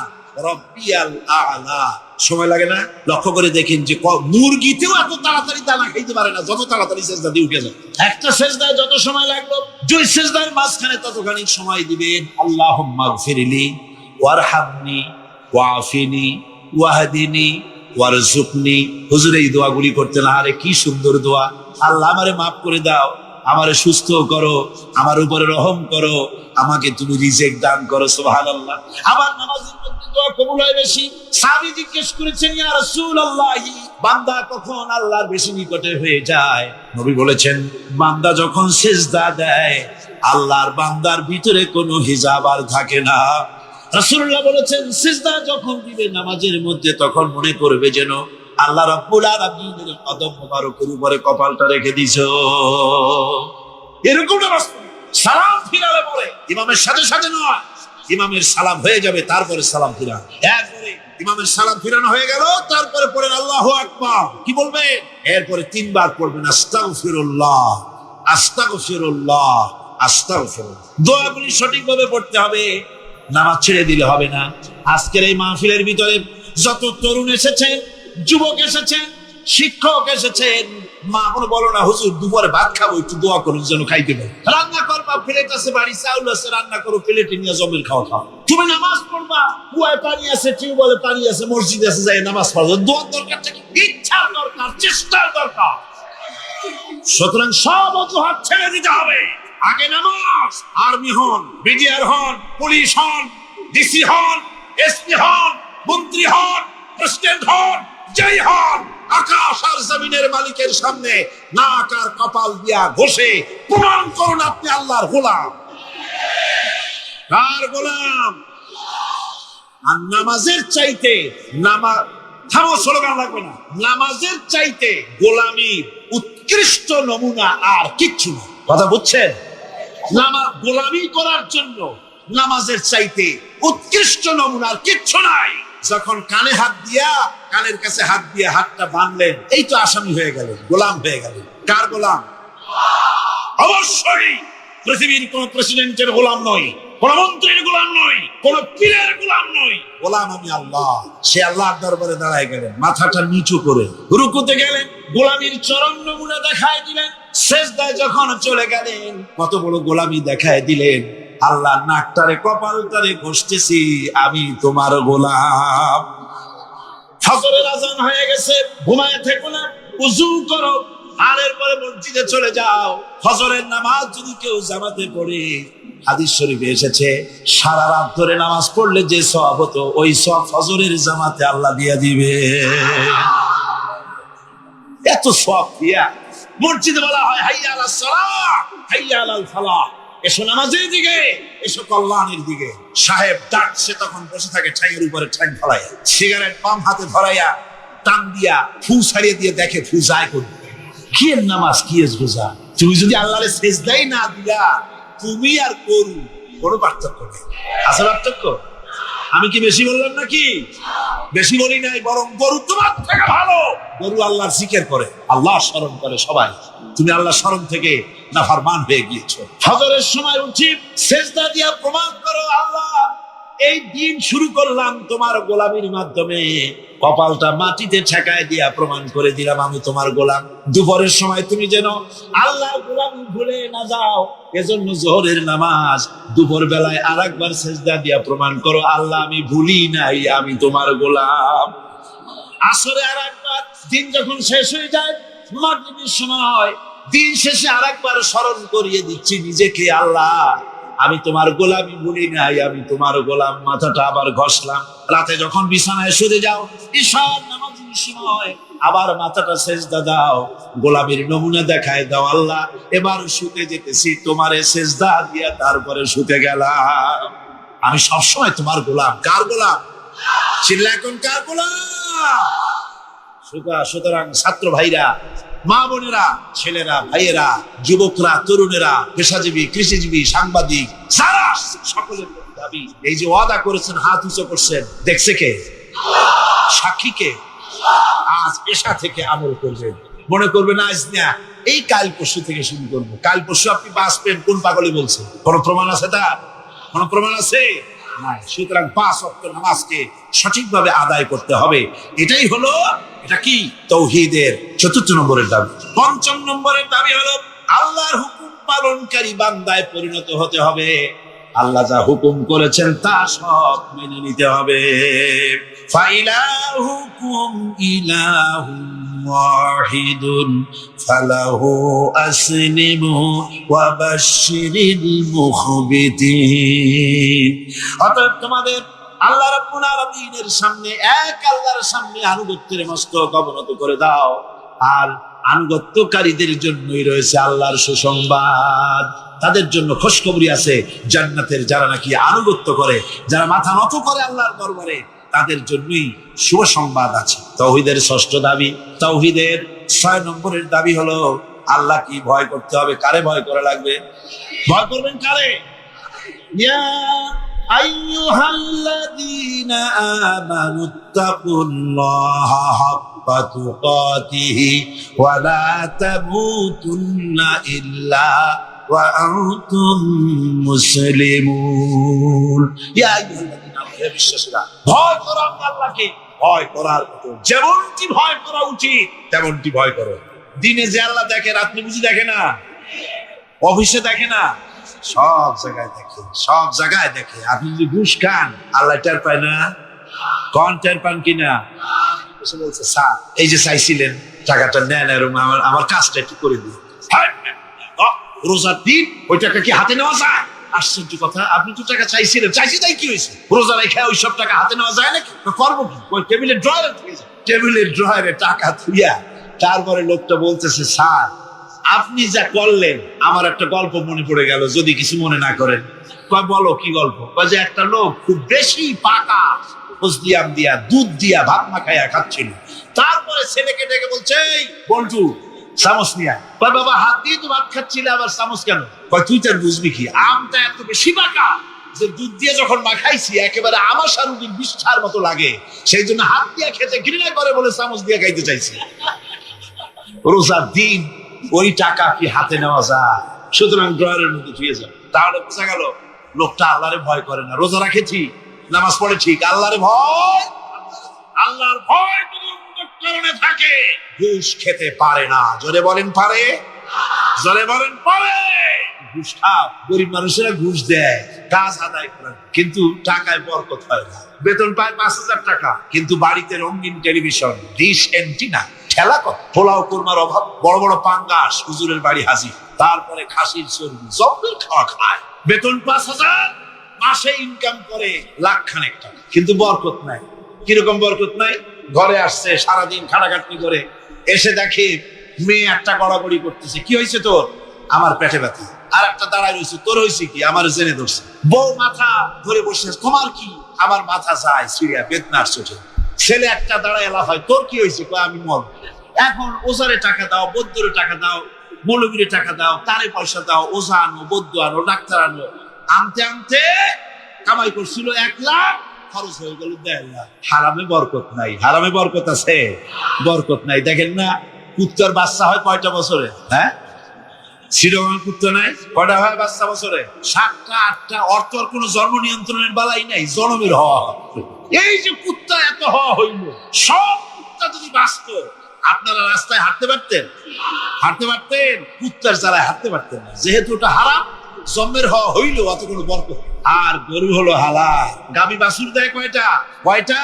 রাব্বিয়াল আ'লা। সময় লাগে না? লক্ষ্য করে দেখেন যে মুরগিতেও এত তাড়াতাড়ি দানা খাইতে পারে না, যত তাড়াতাড়ি সেজদা দিয়ে উঠে যায়। একটা সেজদায় যত সময় লাগলো, 2 সেজদার মাঝখানে ততখানি সময় দিবেন। আল্লাহুম্মা গফিরলি ওয়ারহামনি ওয়াফিনি ওয়াহদিনি ওয়ারযুকনি। হুজুর এই দোয়াগুলি করতেন, আরে কি সুন্দর দোয়া। আল্লাহ আমারে মাফ করে দাও, আমারে সুস্থ করো, আমার উপরে রহম করো, আমাকে তুমি রিজিক দান করো। সুবহানাল্লাহ। আবার নামাজের মধ্যে দোয়া কবুল হয় বেশি। সাহাবী জিজ্ঞেস করেছেন, ইয়া রাসূলুল্লাহ, বান্দা কখন আল্লাহর বেশি নিকটে হয়ে যায়? নবী বলেছেন, বান্দা যখন সিজদা দেয় আল্লাহর বান্দার ভিতরে কোনো হিজাব আর থাকে না। রাসূলুল্লাহ বলেছেন, সিজদা যখন দিবে নামাজের মধ্যে তখন মনে করবে যেন আল্লাহ রাব্বুল আলামিনের কদম মোবারকের উপরে কপালটা রেখে দিছো। এরকম নামাজ সালাম ফিরালে পরে ইমামের সাথে সাথে নয়, ইমামের সালাম হয়ে যাবে তারপরে সালাম ফিরান। এরপরে ইমামের সালাম ফিরানো হয়ে গেল, তারপরে পড়েন আল্লাহু আকবার। কি বলবেন? এরপরে 3 বার পড়বেন আস্তাগফিরুল্লাহ, আস্তাগফিরুল্লাহ, আস্তাগফিরুল্লাহ। দোয়াগুলি সঠিকভাবে পড়তে হবে, নামাজ ছেড়ে দিলে হবে না। আজকের এই মাহফিলের ভিতরে যত তরুণ এসেছেন, যুবক এসেছেন, শিক্ষক এসেছেন, মা কোনো বলো না হুজুর দুপুরে ভাত খাবো, একটু দোয়া করুন যেন খাইতে পারি। রান্না করবা, প্লেট আছে বাড়ি, চাউল আছে, রান্না করো, প্লেটে নিয়ে জমের খাওয়া খাও। তুমি নামাজ পড়বা, কুয়ায় পানি আছে, টিউবওয়েলে পানি আছে, মসজিদ আছে, যাই নামাজ পড়ো। দোয়ার দরকারটা কি? ইচ্ছার দরকার, চেষ্টার দরকার। সুতরাং সব অজুহাত ছেড়ে দিতে হবে। আগে নামাজ। আর্মি হন, বিডিআর হন, পুলিশ হন, ডিসি হন, এসপি হন, মন্ত্রী হন, প্রেসিডেন্ট হন, জয় হন, আকাশ আর জমিনের মালিকের সামনে নাক আর কপাল দিয়া ঘষে প্রমাণ করুন আপনি আল্লাহর গোলাম। কার গোলাম? আর নামাজের চাইতে থামো, স্লোগান লাগবে না। নামাজের চাইতে গোলামির উৎকৃষ্ট নমুনা আর কিচ্ছু না। কথা বুঝছেন? গোলামি করার জন্য নামাজের চাইতে উৎকৃষ্ট নমুনা আর কিচ্ছু নাই। যখন কানে হাত দিয়া, কানের কাছে হাত দিয়ে হাতটা বাঁধলেন, এই তো আসামি হয়ে গেলেন, গোলাম হয়ে গেলেন। কার গোলাম? অবশ্যই পৃথিবীর কোন প্রেসিডেন্টের গোলাম নই, কোন মন্ত্রীর গোলাম নই, কোন পীরের গোলাম নই। গোলাম আমি আল্লাহ। সে আল্লাহর দরবারে দাঁড়ায় গেলেন, মাথাটা নিচু করে রুকুতে গেলেন, গোলামির চরম নমুনা দেখায় দিলেন। সেজদায় যখন চলে গেলেন, কত বড় গোলামি দেখায় দিলেন। আল্লাহ নাকটারে কপালটারে ঘষতেছি, আমি তোমার গোলাম। ফজরের আজান হয়ে গেছে, ঘুমায় থেকো না, ওযু করো, আর এরপরে মসজিদে চলে যাও। ফজরের নামাজ যদি কেউ জামাতে পড়ে, হাদিস শরীফে এসেছে সারা রাত ধরে নামাজ পড়লে যে সওয়াব হতো, ওই সওয়াব ফজরের জামাতে আল্লাহ দিয়ে দিবে। এত সওয়াব দিয়া মসজিদে বলা হয় হাইয়া আলাস সালাহ, হাইয়া আলাল ফালাহ। এসো নামাজের দিকে, এসো কল্যাণের দিকে। সাহেব ডাকছে, তখন বসে থাকে ঠ্যাঙের উপরে ঠ্যাং ফলাইয়া, সিগারেট পাম হাতে ধরাইয়া টান দিয়া ফু ছাড়িয়ে দিয়ে দেখে ফু যায় করবে। কি এর নামাজ, কি এর রোজা? তুমি যদি আল্লাহরে সেজদাই না দিয়া তুমি আর করু, কোনো পার্থক্য নেই। আছে পার্থক্য? আমি কি বেশি বললাম নাকি? বেশি বলি নাই, বরং গরু তোমার থেকে ভালো। গরু আল্লাহর জিকির করে, আল্লাহ স্মরণ করে সবাই। তুমি আল্লাহ স্মরণ থেকে নাফরমান হয়ে গিয়েছো। ফজরের সময় উঠি সেজদা দিয়া প্রমাণ করো, আল্লাহ এই দিন শুরু করলাম তোমার গোলামির মাধ্যমে। কপালটা মাটিতে ঠেকায় দিয়া প্রমাণ করে দিলাম আমি তোমার গোলাম। দুপুরের সময় তুমি যেন আল্লাহর গোলামি ভুলে না যাও, এজন্য যোহরের নামাজ দুপুর বেলায় আরেকবার সেজদা দিয়া প্রমাণ করো, আল্লাহ আমি ভুলি নাই, আমি তোমার গোলাম। আসরে আরেকবার, দিন যখন শেষ হয়ে যায়, মাগরিবের সময় দিন শেষে আরেকবার স্মরণ করিয়ে দিচ্ছি নিজেকে, আল্লাহ আমি তোমার গোলামি ভুলি নাই, আমি তোমার গোলাম। মাথাটা আবার ঘষলাম। রাতে যখন বিছানায় শুতে যাও, ঈশার নামাজের সময় আবার মাথাটা সেজদা দাও, গোলামির নমুনা দেখায় দাও, আল্লাহ এবার শুতে যেতেছি, তোমারে সেজদা দিয়া তারপরে শুতে গেলাম। আমি সবসময় তোমার গোলাম। কার গোলাম? চিল্লা এখন, কার গোলাম? সুতরাং ছাত্র ভাইরা, মা বোনেরা, ছেলেরা, ভাইয়েরা, যুবকরা, তরুণেরা, পেশাজীবী, কৃষিজীবী, সাংবাদিক, সারা সকলের দাবি, এই যে ওয়াদা করেছেন, হাত উঁচু করছেন, দেখছে কে? সাক্ষী কে? আজ এশা থেকে আমল করবেন। মনে করবেন আজ না, এই কাল পরশু থেকে শুরু করবো। কাল পরশু আপনি বাঁচবেন, কোন পাগলি বলছে? কোন প্রমাণ আছে তার? কোন প্রমাণ আছে? নাই। সুতরাং 5 ওয়াক্ত নামাজকে সঠিকভাবে আদায় করতে হবে। এটাই হলো, এটা কি? তাওহীদের 4র্থ নম্বরের দাবি। 5ম নম্বরের দাবি হলো আল্লাহর হুকুম পালনকারী বান্দায় পরিণত হতে হবে। আল্লাহ যা হুকুম করেছেন তা সব মেনে নিতে হবে। ফাইলাহুকুম ইলাহুম ওয়াহিদুন ফালাহু আসলিমু ওয়া বাশশিরিল মুখবিতিন। অতএব তোমাদের আল্লাহ রাব্বুল আলামিনের সামনে, এক আল্লাহর সামনে আনুগত্যের মস্তক অবনত করে দাও। আর আনুগত্যকারীদের জন্যই রয়েছে আল্লাহর সুসংবাদ। তাদের জন্য খুশখবরি আছে জান্নাতের, যারা নাকি আনুগত্য করে, যারা মাথা নত করে আল্লাহর দরবারে, তাদের জন্যই শুভ সংবাদ আছে। তাওহীদের ষষ্ঠ দাবি, তাওহীদের 6 নম্বরের দাবি হলো আল্লাহ কি ভয় করতে হবে। কারে ভয় করা লাগবে? ভয় করবেন কারে? ইয়া আইয়ুহাল্লাযীনা আমানুত্তাকুল্লাহা হাক্কা তুকাতিহি ওয়া লা তামুতুন্না ইল্লা ওয়া আনতুম মুসলিমুন। ইয়া আইয়ুহাল্লাযীনা আমানু, বিশ্বাসীরা, ভয় করো আল্লাহকে। ভয় করার মতো যেমনটি ভয় করা উচিত তেমনটি ভয় করো। দিনে যে আল্লাহ দেখে, রাত্রি বুঝি দেখে না? অফিসে দেখে না? সব জায়গায় দেখে, সব জায়গায় দেখে। আপনি যদি ঘুষ খান, আল্লাহ টের পায় না? কোন টের পান কিনা? বলছে স্যার, এই যে চাইছিলেন টাকাটা নেন, আমার কাজটা একটু করে দিন। রোজার দিন ওই টাকা কি হাতে নেওয়া যায়? আশ্চর্য কথা, আপনি তো টাকা চাইছিলেন, চাইছি তাই কি হয়েছে? রোজা রেখে ওই সব টাকা হাতে নেওয়া যায় নাকি? করবো কি? ওই টেবিলের ড্রয়ারে, টেবিলের ড্রয়ারে টাকা থুইয়া তারপরে লোকটা বলতেছে, স্যার আপনি যা করলেন আমার একটা গল্প মনে পড়ে গেল, যদি কিছু মনে না করেন। কয় বলো কি গল্প? কয় যে একটা লোক খুব বেশি পাকা হলদিয়াম দিয়া, দুধ দিয়া ভাত মাখাইয়া খাচ্ছিল। তারপরে ছেলেকে ডেকে বলছে, এই বল্টু, চামচ নিয়ে আয়। কয় বাবা, হাত দিয়ে তো ভাত খাচ্ছিলে, আবার চামচ কেন? কয় তুই তার বুঝবি কি, আমটা এত বেশি পাকা যে দুধ দিয়ে যখন মাখাইছি একেবারে আমাশা রুটির বিষ্ঠার মতো লাগে, সেই জন্য হাত দিয়ে খেতে ঘৃণা করে বলে চামচ দিয়ে খাইতে চাইছি। রোজার দিন ওই টাকা কি হাতে নেওয়া যায়? সুতরাং ড্রয়ারের মধ্যে ধুয়ে যাবে। তাহলে বোঝা গেল লোকটা আল্লাহরে ভয় করে না। রোজা রাখে ঠিক, নামাজ পড়ে ঠিক, আল্লাহরে ভয়, আল্লাহর ভয় যদি অন্তঃকরণে থাকে, ঘুষ খেতে পারে না। জোরে বলেন পারে? জোরে বলেন পারে? ঘুষ খাও। গরিব মানুষেরা ঘুষ দেয় কাজ আদায় করে, কিন্তু টাকায় বরকত হয় না। বেতন পায় 5,000 টাকা, কিন্তু বাড়িতে রঙিন টেলিভিশন, ডিশ এন্টিনা, ঠেলা কত, পোলাও কোরমার অভাব, বড় বড় পাঙ্গাস হুজুরের বাড়ি হাজির, তারপরে খাসির চর্বি, জব্বের খাওয়া খায়। বেতন 5,000, মাসে ইনকাম করে লাখখানেক টাকা, কিন্তু বরকত নাই। কিরকম বরকত নাই? ঘরে আসছে, সারাদিন খাটাখাটনি করে এসে দেখে মেয়ে একটা গড়াগড়ি করতেছে। কি হয়েছে তোর? আমার পেটে ব্যথা। আর একটা দাঁড়ায় রয়েছে, তোর হয়েছে কি? আমার জেনে ধরছে। বউ মাথা ধরে বসে, তোমার কি? আমার মাথা যায় সিরিয়া বেদনার চোটে। ছেলে একটা দাঁড়ায় এলা হয়, তোর কি হয়েছে? আমি মর। এখন ওজারে টাকা দাও, বৌদ্ধরে টাকা দাও, মৌলবীরে টাকা দাও, তারে পয়সা দাও, ওজা আনো, বৌদ্ধ আনো, ডাক্তার আনো। আনতে আনতে কামাই করছিল 1 লাখ, খরচ হয়ে গেল 1.5 লাখ। হারামে বরকত নাই। হারামে বরকত আছে? বরকত নাই। দেখেন না, কুত্তার বাচ্চা হয় কয়টা বছরে? হ্যাঁ, শিরোমা কুত্তা নাই, কয়টা হয় বাচ্চা বছরে? 7টা 8টা। অর্থ কোনো জন্ম নিয়ন্ত্রণের বালাই নাই, জন্মের হওয়া। এই যে কুত্তা এত হওয়া হইল, সব কুত্তা যদি বাঁচত, আপনারা রাস্তায় হাঁটতে পারতেন? হাঁটতে পারতেন? কুত্তার জ্বালায় হাঁটতে পারতেন না। যেহেতু ওটা হারাম, জন্মের হওয়া হইল, অত কোনো বরকত। আর গরু হলো হালাল। গাভী বাছুর দেয় কয়টা? কয়টা?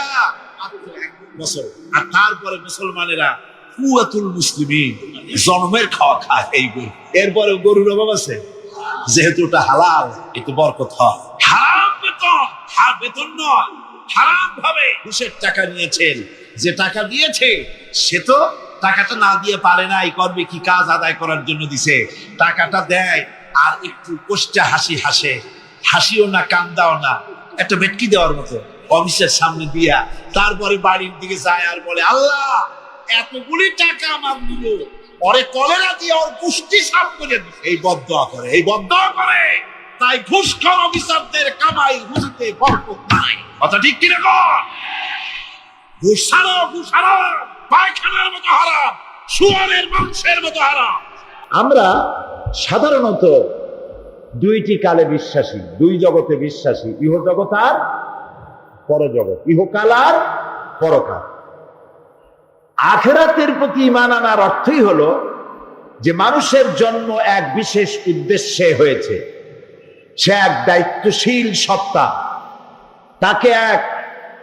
1 বছর। আর তারপরে মুসলমানেরা কুয়াতুল মুসলিমিন, জন্মের খাওয়া খায় এই গরু। এরপরে গরুর অভাব আছে? যেহেতু ওটা হালাল, একটু বরকত হয়। হারাম বেতন, বেতন নয়, হারাম ভাবে ঘুষের টাকা নিয়েছেন। যে টাকা দিয়েছে সে তো টাকাটা না দিয়ে পারে নাই, করবে কি? কাজ আদায় করার জন্য দিছে। টাকাটা দেয় আর একটু কষ্টা হাসি হাসে, হাসিও না কান্দাও না, একটা ভেটকি দেওয়ার মতো অফিসের সামনে দিয়া তারপরে বাড়ির দিকে যায় আর বলে, আল্লাহ এতগুলি টাকা আমার দিল, ওরে কলেরা দিয়ে ওর পুষ্টি সাফ করে দিল। এই বদদোয়া করে, এই বদদোয়া করে। তাই ঘুষখোর অফিসারদের কামাই রুজিতে বরকত নাই। কথা ঠিক কিনা কর? ঘুষ ছাড়ো, ঘুষ হারাম, পায়খানার মতো হারাম, শুয়োরের মাংসের মতো হারাম। আমরা সাধারণত 2টি কালে বিশ্বাসী, 2 জগতে বিশ্বাসী, ইহজগৎ আর পরজগৎ, ইহকাল আর পরকাল। আখিরাতের প্রতি ঈমান আনার অর্থই হলো যে মানুষের জন্ম এক বিশেষ উদ্দেশ্যে হয়েছে। সে এক দায়িত্বশীল সত্তা, তাকে এক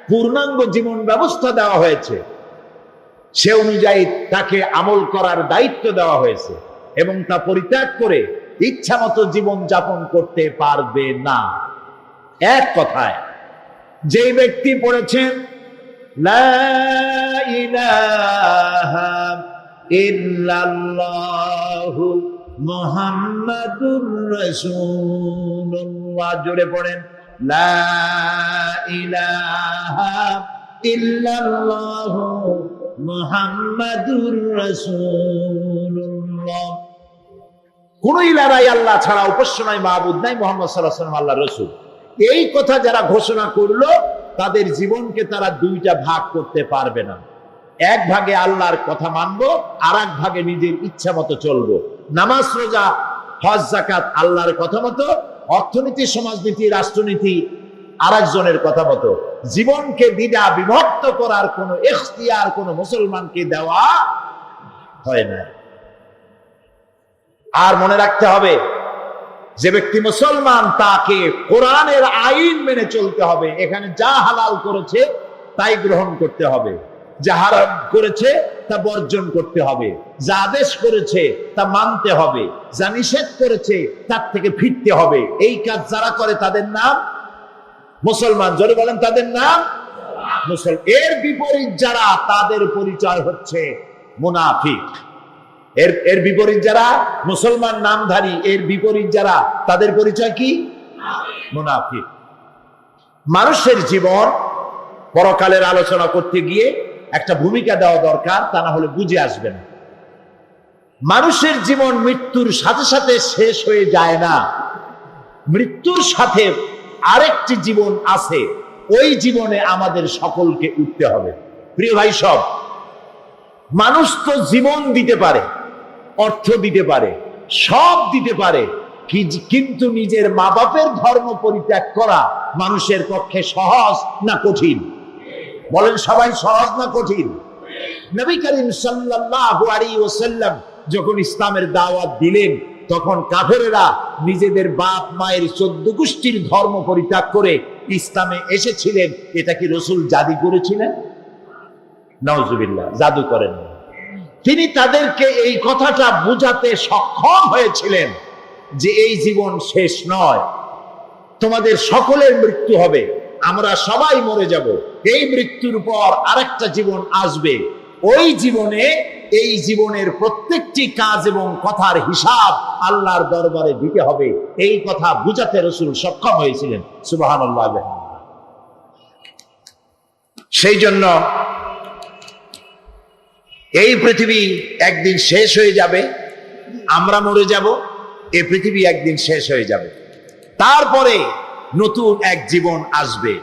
পূর্ণাঙ্গ জীবন ব্যবস্থা দেওয়া হয়েছে। সে অনুযায়ী তাকে আমল করার দায়িত্ব দেওয়া হয়েছে এবং তা পরিত্যাগ করে ইচ্ছা মতো জীবন যাপন করতে পারবে না। এক কথায় যে ব্যক্তি পড়েছেন লা ইলাহা ইল্লাল্লাহু মুহাম্মাদুর রাসূলুল্লাহ, জোরে পড়েন লা ইলাহা ইল্লাল্লাহু মুহাম্মাদুর রাসূলুল্লাহ। কোন ইলাহ নাই আল্লাহ ছাড়া, উপাস্য নাই, মাবুদ নাই, মুহাম্মদ সাল্লাল্লাহু আলাইহি ওয়াসাল্লাম আল্লাহর রাসূল। এই কথা যারা ঘোষণা করলো তাদের জীবনকে তারা দুইটা ভাগ করতে পারবে না। এক ভাগে আল্লাহর কথা মানবো, আর এক ভাগে নিজের ইচ্ছা মতো চলবো। নামাজ, রোজা, হজ, যাকাত আল্লাহর কথা মতো, অর্থনীতি, সমাজনীতি, রাষ্ট্রনীতি আরেকজনের কথা মতো। জীবনকে দ্বিধা বিভক্ত করার কোন ইখতিয়ার কোন মুসলমানকে দেওয়া হয় না। আর মনে রাখতে হবে, যে ব্যক্তি মুসলমান তাকে কোরআনের আইন মেনে চলতে হবে। এখানে যা হালাল করেছে তাই গ্রহণ করতে হবে, যা হারাম করেছে তা বর্জন করতে হবে, যা আদেশ করেছে তা মানতে হবে, যা নিষেধ করেছে তার থেকে ফিরতে হবে। এই কাজ যারা করে তাদের নাম মুসলমান। জোরে বলেন তাদের নাম মুসলমান। এর বিপরীত যারা, তাদের পরিচয় হচ্ছে মুনাফিক। এর বিপরীত যারা মুসলমান নামধারী, এর বিপরীত যারা, তাদের পরিচয় কি? মুনাফিক। মানুষের জীবন পরকালের আলোচনা করতে গিয়ে একটা ভূমিকা দেওয়া দরকার, তা না হলে বুঝে আসবে না। মানুষের জীবন মৃত্যুর সাথে সাথে শেষ হয়ে যায় না, মৃত্যুর সাথে আরেকটি জীবন আছে। ওই জীবনে আমাদের সকলকে উঠতে হবে। প্রিয় ভাই সব, মানুষ তো জীবন দিতে পারে, অর্থ দিতে পারে, সব দিতে পারে, কিন্তু নিজের মা বাপের ধর্ম পরিত্যাগ করা মানুষের পক্ষে সহজ না কঠিন? বলেন সবাই, সহজ না কঠিন? নবী করিম সাল্লাল্লাহু আলাইহি ওয়াসাল্লাম যখন ইসলামের দাওয়াত দিলেন, তখন কাফেরেরা নিজেদের বাপ মায়ের 14 গোষ্ঠীর ধর্ম পরিত্যাগ করে ইসলামে এসেছিলেন। এটা কি রাসূল জাদু করেছিলেন? নাউজুবিল্লাহ, জাদু করেন না। তিনি তাদেরকে এই কথাটা বুঝাতে সক্ষম হয়েছিলেন যে এই জীবন শেষ নয়, তোমাদের সকলের মৃত্যু হবে, আমরা সবাই মরে যাব। এই মৃত্যুর পর আরেকটা জীবন আসবে। ওই জীবনে, এই জীবনের প্রত্যেকটি কাজ এবং কথার হিসাব আল্লাহর দরবারে দিতে হবে। এই কথা বুঝাতে রাসূল সক্ষম হয়েছিলেন। সুবহানাল্লাহ। সেই জন্য এই পৃথিবী একদিন শেষ হয়ে যাবে, আমরা মরে যাব, এই পৃথিবী একদিন শেষ হয়ে যাবে। তারপরে নতুন এক জীবন আসবে।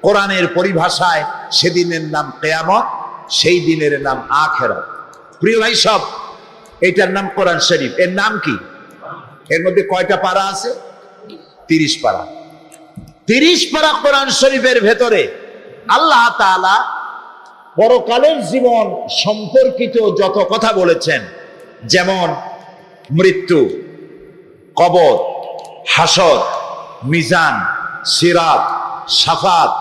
কোরআনের পরিভাষায় সেদিনের নাম কিয়ামত, সেই দিনের নাম আখিরাত। প্রিয় ভাই সব, এটার নাম কোরআন শরীফ। এর নাম কি? এর মধ্যে কয়টা পারা আছে? 30 পারা। 30 পারা কোরআন শরীফের ভেতরে আল্লাহ তাআলা পরকালের জীবন সম্পর্কিত যত কথা বলেছেন, যেমন মৃত্যু, কবর, হাসর, মিজান, সিরাত, শাফাত,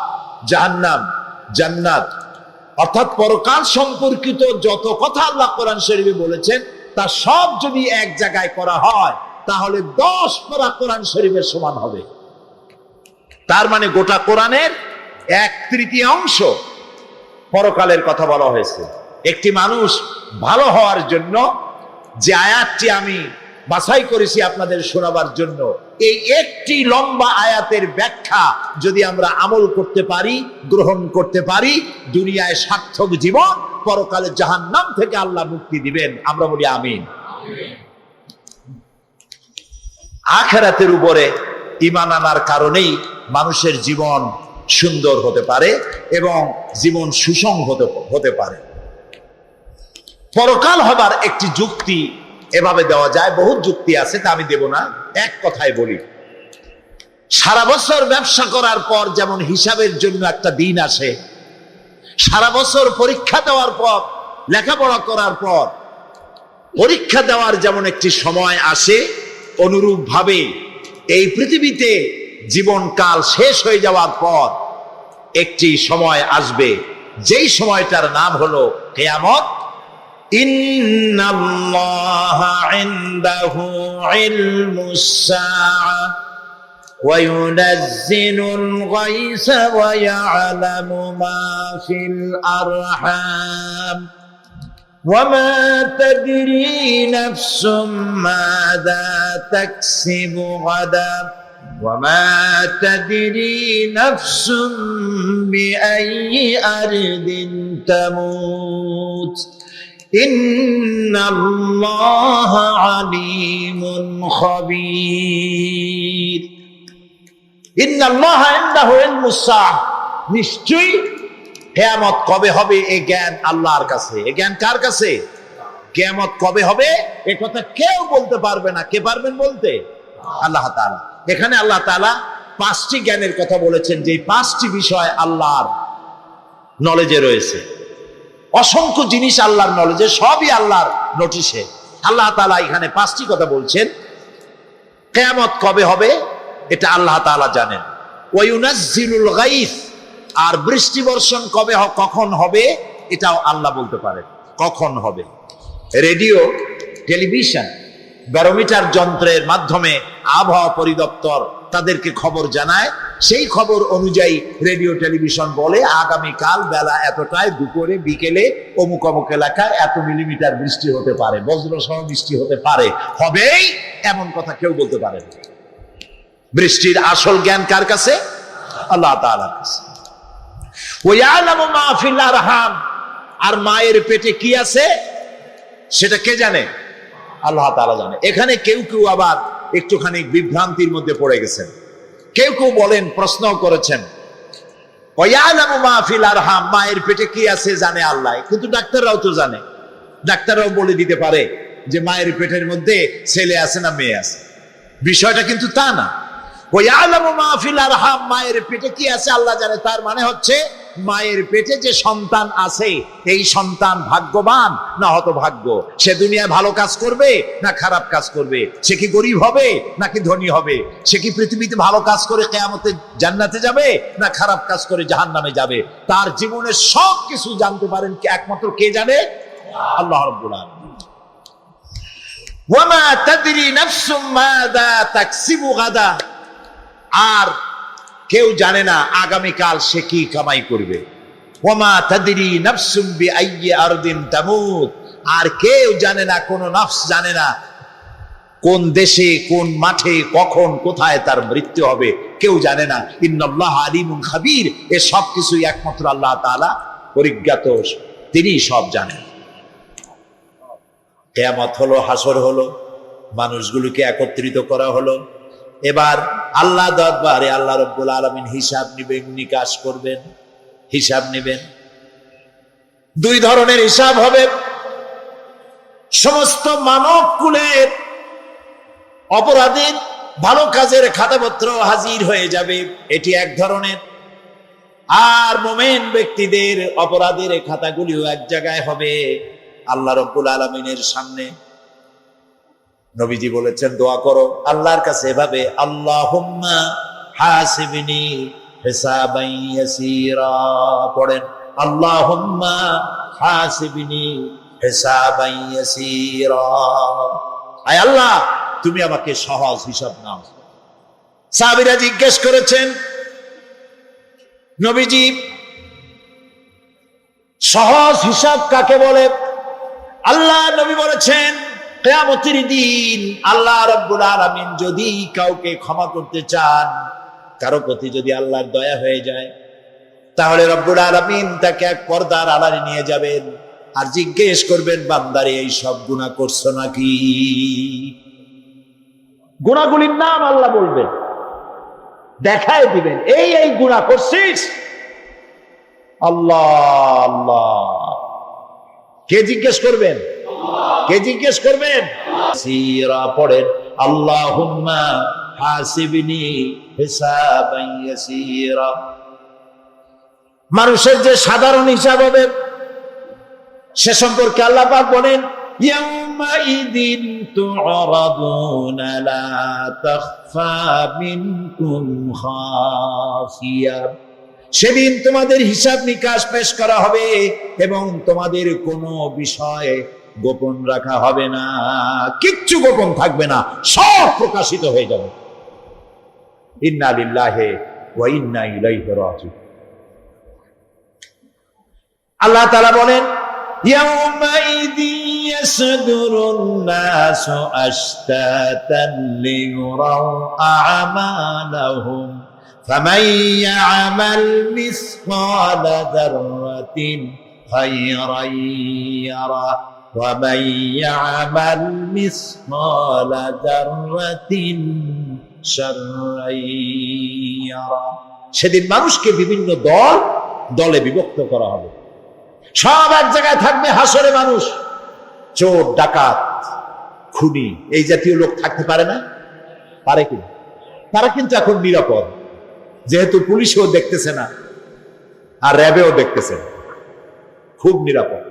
জাহান্নাম, জান্নাত, অর্থাৎ পরকাল সম্পর্কিত যত কথা আল্লাহ কোরআন শরীফে বলেছেন, তা সব যদি এক জায়গায় করা হয় তাহলে 10 পারা কোরআন শরীফের সমান হবে। তার মানে গোটা কোরআনের 1/3 পরকালের কথা বলা হয়েছে। একটি মানুষ ভালো হওয়ার জন্য যে আয়াতটি আমি বাছাই করেছি আপনাদের শোনাবার জন্য, এই একটি লম্বা আয়াতের ব্যাখ্যা যদি আমরা আমল করতে পারি, গ্রহণ করতে পারি, দুনিয়ায় সার্থক জীবন, পরকালে জাহান্নাম থেকে আল্লাহ মুক্তি দিবেন। আমরা বলি আমিন। আখিরাতের উপরে ঈমান আনার কারণেই মানুষের জীবন সুন্দর হতে পারে এবং জীবন সুসংহত হতে পারে। পরকাল হবার একটি যুক্তি এভাবে দেওয়া যায়, বহুত যুক্তি আছে, তা আমি দেব না, এক কথায় বলি। সারা বছর ব্যবসা করার পর যেমন হিসাবের জন্য একটা দিন আসে, সারা বছর পরীক্ষা দেওয়ার পর, লেখাপড়া করার পর পরীক্ষা দেওয়ার যেমন একটি সময় আসে, অনুরূপ ভাবে এই পৃথিবীতে জীবনকাল শেষ হয়ে যাওয়ার পর একটি সময় আসবে, যেই সময়টার নাম হলো কিয়ামত। ইন্নাল্লাহা ইনদাহু ইলমুস সাআ ওয়া ইউনাজ্জিলুল গায়সা ওয়া ইয়ালামু মা ফিল আরহাম ওয়া মা তাদরি নাফসুম মাযা তাকসিবু গাদা وما تدري نفس بأي أرض تموت إن الله عليم خبير إن الله عنده علم الساعة নিশ্চয়ই কিয়ামত কবে হবে এই জ্ঞান আল্লাহর কাছে। এই জ্ঞান কার কাছে? কিয়ামত কবে হবে এ কথা কেউ বলতে পারবে না। কে পারবেন বলতে? আল্লাহ তাআলা। এখানে আল্লাহ তাআলা 5টি জ্ঞানের কথা বলেছেন, যে 5টি বিষয় আল্লাহর নলেজে রয়েছে। অসংখ্য জিনিস আল্লাহর নলেজে, সবই আল্লাহর নোটিশে। আল্লাহ তাআলা এখানে 5টি কথা বলছেন। কিয়ামত কবে হবে এটা আল্লাহ তাআলা জানেন। ওয়া ইউনাজ্জিলুল গায়স, আর বৃষ্টি বর্ষণ কবে কখন হবে এটাও আল্লাহ বলতে পারেন কখন হবে। রেডিও, টেলিভিশন, ব্যারোমিটার যন্ত্রের মাধ্যমে আবহাওয়া পরিদপ্তর তাদেরকে খবর জানায়। সেই খবর অনুযায়ী রেডিও টেলিভিশন বলে আগামীকাল বেলা এতটায়, দুপুরে, বিকেলে অমুক অমুক এলাকায় এত মিলিমিটার বৃষ্টি হতে পারে, বজ্রসহ বৃষ্টি হতে পারে। হবেই এমন কথা কেউ বলতে পারে না। বৃষ্টির আসল জ্ঞান কার কাছে? আল্লাহ তাআলার কাছে। ওয়া ইয়ালামু মা ফিল আরহাম, আর মায়ের পেটে কি আছে সেটা কে জানে? আল্লাহ তাআলা জানে। এখানে কেউ কেউ আবার একটুখানি বিভ্রান্তির মধ্যে পড়ে গেছেন। কেউ কেউ বলেন, প্রশ্ন করেছেন, ওয়া ইয়ালামু মা ফিল আরহাম, মায়ের পেটে কি আছে জানে আল্লাহ, কিন্তু ডাক্তাররাও তো জানে। ডাক্তাররাও বলে দিতে পারে যে মায়ের পেটের মধ্যে ছেলে আছে না মেয়ে আছে। বিষয়টা কিন্তু তা না। ওয়া ইয়ালামু মা ফিল আরহাম, মায়ের পেটে কি আছে আল্লাহ জানে। তার মানে হচ্ছে মায়ের পেটে যে সন্তান আছে এই সন্তান ভাগ্যবান না হতভাগ্য, সে দুনিয়ায় ভালো কাজ করবে না খারাপ কাজ করবে, সে কি গরিব হবে নাকি ধনী হবে, সে কি পৃথিবীতে ভালো কাজ করে কিয়ামতে জান্নাতে যাবে না খারাপ কাজ করে জাহান্নামে যাবে। তার জীবনের সব কিছু জানতে পারেন একমাত্র কে জানে? আল্লাহ রাব্বুল আলামিন। ওয়া মা তাদরি নাফসুম মাযা তাকসিবু গাদা, আর কেউ জানে না আগামীকাল সে কি কামাই করবে। ওয়া মা তাদরি নাফসুম বিআইয়ি আরদিন তামুত, আর কেউ জানে না, কোন নফস জানে না কোন দেশে, কোন মাঠে, কখন, কোথায় তার মৃত্যু হবে, কেউ জানে না। ইন্নাল্লাহা আলিমুন খাবীর, এ সব কিছুই একমাত্র আল্লাহ তাআলা পরিজ্ঞাত, তিনি সব জানেন। কিয়ামত হলো, হাসর হলো, মানুষগুলোকে একত্রিত করা হলো। এবার আল্লাহ দরবারে আল্লাহ রাব্বুল আলামিন হিসাব নিবেন, নিকাশ করবেন, হিসাব নেবেন। 2 ধরনের হিসাব হবে। সমস্ত মানব কুলের অপরাধীর ভালো কাজের খাতাপত্র হাজির হয়ে যাবে, এটি এক ধরনের। আর মুমিন ব্যক্তিদের অপরাধের খাতাগুলিও এক জায়গায় হবে আল্লাহ রাব্বুল আলামিনের সামনে। নবীজি বলেছেন, দোয়া করো আল্লাহর কাছে এভাবে, আল্লাহুম্মা হাসিবনি হিসাবান ইয়াসীরা। পড়েন, আল্লাহুম্মা হাসিবনি হিসাবান ইয়াসীরা। আয় আল্লাহ, তুমি আমাকে সহজ হিসাব নাও। সাহাবীরা জিজ্ঞেস করেছেন, নবীজি সহজ হিসাব কাকে বলে? আল্লাহ নবী বলেছেন, কিয়ামতের দিন আল্লাহ রাব্বুল আলামিন যদি কাউকে ক্ষমা করতে চান, কারো প্রতি যদি আল্লাহর দয়া হয়ে যায়, তাহলে রব্বুল আলামিন তাকে এক পর্দার আড়ালে নিয়ে যাবেন আর জিজ্ঞেস করবেন, বান্দারে এই সব গুনাহ করছো নাকি? গুনাহগুলির নাম আল্লাহ বলবেন, দেখায় দিবেন, এই এই গুনাহ করছিস। আল্লাহ আল্লাহ, কে জিজ্ঞেস করবেন? কে জিজ্ঞেস করবেন? সিরা পড়েন, আল্লাহুম্মা হাসিবনি হিসাবান ইয়াসীরা। মানুষের যে সাধারণ হিসাব হবে সে সম্পর্কে আল্লাহ পাক বলেন, ইয়াউমা ইদিন তু'রাদুনা লা তাখফা মিনকুম খাফিয়া। সেদিন তোমাদের হিসাব নিকাশ পেশ করা হবে এবং তোমাদের কোনো বিষয় গোপন রাখা হবে না, কিচ্ছু গোপন থাকবে না, সব প্রকাশিত হয়ে যাবে। ইন্না লিল্লাহি ওয়া ইন্না ইলাইহি রাজিউন। আল্লাহ তাআলা বলেন, ইয়াউমাইযি ইয়াসদুরুন নাসু আশতাতান লিয়ুরাউ আ'মালাহুম ফামান ইয়া'মাল মিসকালা যাররাতিন খায়রান ইয়ারা ওয়া মান ইয়া'মাল মিসকালা যাররাতিন শাররান ইয়ারা। সেদিন মানুষকে বিভিন্ন দলে বিভক্ত করা হবে, সব এক জায়গায় থাকবে হাসরে মানুষ। চোর, ডাকাত, খুনি, এই জাতীয় লোক থাকতে পারে না? পারে কি? তারা কিন্তু এখন নিরাপদ, যেহেতু পুলিশও দেখতেছে না আর র্যাবেও দেখতেছে না, খুব নিরাপদ।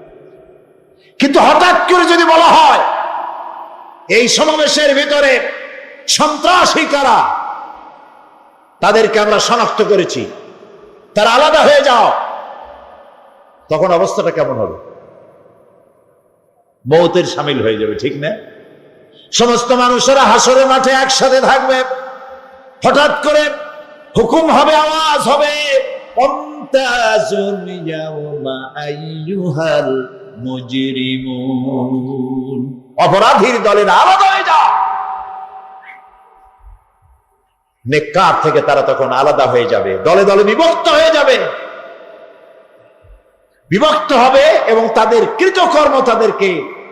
কিন্তু হঠাৎ করে যদি বলা হয় এই সমাবেশের ভিতরে সন্ত্রাসী কারা, তাদেরকে আমরা শনাক্ত করেছি, তারা আলাদা হয়ে যাও, তখন অবস্থাটা কেমন হবে? মৌতের শামিল হয়ে যাবে, ঠিক না? সমস্ত মানুষেরা হাসরের মাঠে একসাথে থাকবে, হঠাৎ করে হুকুম হবে, আওয়াজ হবে, অন্তাজুল ইয়াউমা আইয়ুহাল মুজরিমুন, অপরাধীর দলের আলাদা হয়ে যাও। নেককার থেকে তারা তখন আলাদা হয়ে যাবে, দলে দলে বিভক্ত হয়ে যাবে, বিভক্ত হবে, এবং তাদের কৃতকর্ম তাদেরকে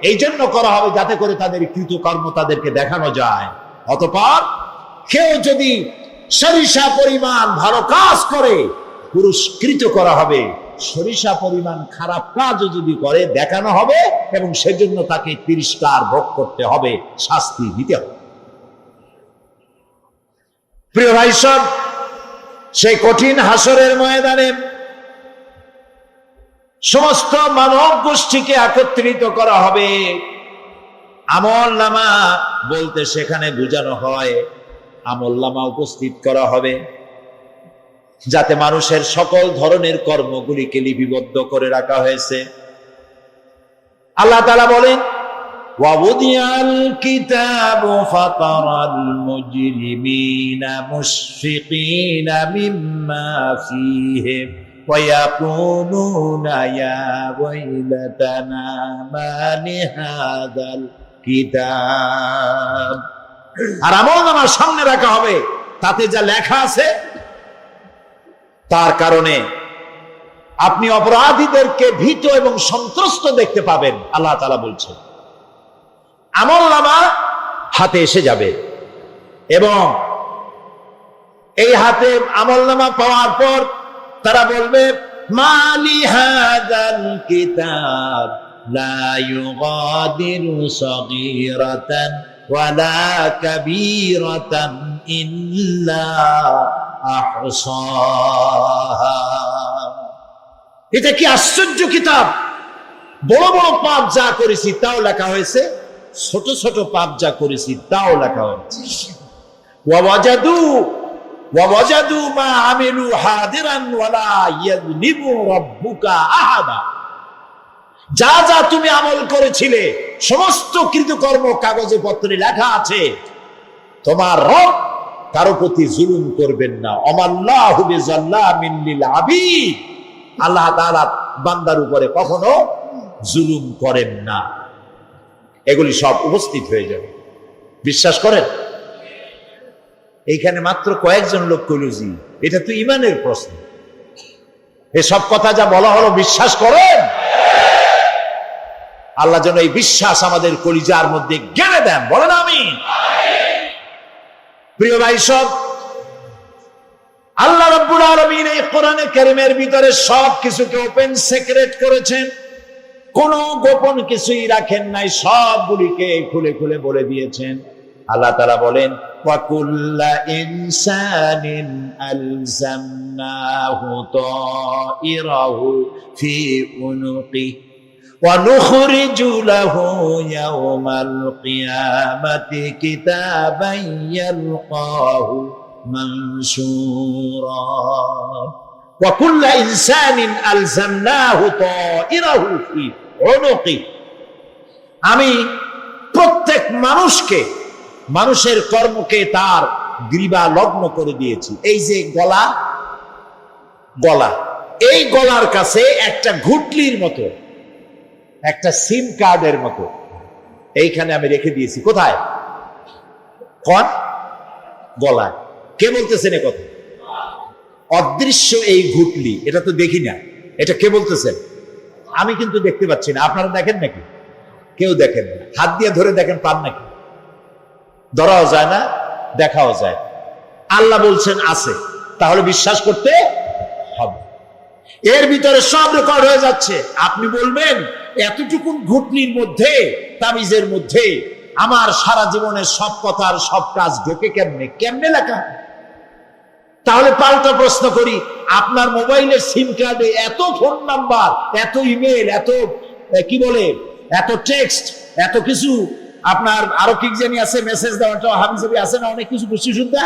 এই জন্য করা হবে যাতে করে তাদের কৃতকর্ম তাদেরকে দেখানো যায়। অতঃপর কেউ যদি সরিষা পরিমাণ ভালো কাজ করে পুরস্কৃত করা হবে, সরিষা পরিমাণ খারাপ কাজও যদি করে দেখানো হবে, এবং সেজন্য তাকে তিরস্কার ভোগ করতে হবে, শাস্তি দিতে হবে। প্রিয় ভাই সব, সেই কঠিন হাসরের ময়দানে সমস্ত মানব গোষ্ঠীকে একত্রিত করা হবে। আমল নামা বলতে সেখানে বোঝানো হয় আমল নামা উপস্থিত করা হবে, যাতে মানুষের সকল ধরনের কর্মগুলিকে লিপিবদ্ধ করে রাখা হয়েছে। আল্লাহ তাআলা বলেন, ওয়াউদিয়াল কিতাবু ফাতারাল মুজরিমিনা মুশফিকিনা মিম্মা ফীহি ويقولون يا ويلتنا ما لهذا الكتاب। আর আমলনামার সামনে রাখা হবে, তাতে যা লেখা আছে তার কারণে আপনি অপরাধীদেরকে ভীত এবং সন্ত্রস্ত দেখতে পাবেন। আল্লাহ তাআলা বলছেন, আমলনামা হাতে এসে যাবে, এবং এই হাতে আমলনামা পাওয়ার পর তারা বলবে, মালি হাযাল কিতাব লা ইউগাদিরু সাগীরাতান ওয়ালা কাবীরাতান ইল্লা আহসাহা। এটা কি আশ্চর্য কিতাব! বড় বড় পাপ যা করেছি তাও লেখা হয়েছে, ছোট ছোট পাপ যা করেছি তাও লেখা হয়েছে। ওয়াজাদু মা আমিলু হাদিরান ওয়ালা ইয়াযলিমু রাব্বুকা আহাদা। যা যা তুমি আমল করেছিলে সমস্ত কৃতকর্ম কাগজে পত্রে লেখা আছে। তোমার রব কারো প্রতি জুলুম করবেন না। আমাল্লাহু বিযাল্লামিন লিল আবিদ। আল্লাহ তাআলা বান্দার উপরে কখনো জুলুম করেন না। এগুলি সব উপস্থিত হয়ে যাবে, বিশ্বাস করেন? এইখানে মাত্র কয়েকজন লোক কইল জি, এটা তো ঈমানের প্রশ্ন। এসব কথা যা বলা হলো বিশ্বাস করেন? আল্লাহ যেন এই বিশ্বাস আমাদের কলিজার মধ্যে গেঁথে দেন, বলেন আমিন। প্রিয় ভাই সব, আল্লাহ রাব্বুল আলামিন এই কোরআনে কারীমের ভিতরে সব কিছুকে ওপেন সিক্রেট করেছেন, কোনো গোপন কিছুই রাখেন নাই, সবগুলিকে খুলে খুলে বলে দিয়েছেন। আল্লাহ তাআলা বলেন, ওয়া কুল্লা ইনসানিন আলজামনাহু তাইরাহু ফি উনুকি ওয়া নুখরিজু লাহু ইয়াওমাল কিয়ামাতি কিতাবান ইয়ালকাহু মানসুরা। ওয়া কুল্লা ইনসানিন আলজামনাহু তাইরাহু ফি উনুকি। আমি প্রত্যেক মানুষকে, মানুষের কর্মকে তার গ্রীবা লগ্ন করে দিয়েছি। এই যে গলা, গলা, এই গলার কাছে একটা ঘুটলির মতো, একটা সিম কার্ডের মতো এইখানে আমি রেখে দিয়েছি। কোথায়? কোন গলায়? কে বলতেছেন এ কথা? অদৃশ্য এই ঘুটলি, এটা তো দেখি না, এটা কে বলতেছেন? আমি কিন্তু দেখতে পাচ্ছি না। আপনারা দেখেন নাকি? কেউ দেখেন না। হাত দিয়ে ধরে দেখেন, পান নাকি? ধরাও যায় না, দেখাও যায়। আল্লাহ বলছেন আছে, তাহলে বিশ্বাস করতে হবে। এর ভিতরে সব রেকর্ড হয়ে যাচ্ছে। আপনি বলবেন এতটুকু ঘুটনির মধ্যে, তাবিজের মধ্যে আমার সারা জীবনের সব কথার সব কাজ ঢোকে কেমনে? কেমনে লেখা? তাহলে পাল্টা প্রশ্ন করি, আপনার মোবাইলের সিম কার্ডে এত ফোন নাম্বার, এত ইমেল, এত কি বলে, এত টেক্সট, এত কিছু, আপনার আরো কি জানি আছে, মেসেজ দেওয়াটা হাবিজাবি আছে না, অনেক কিছু বুঝছি শুনতে,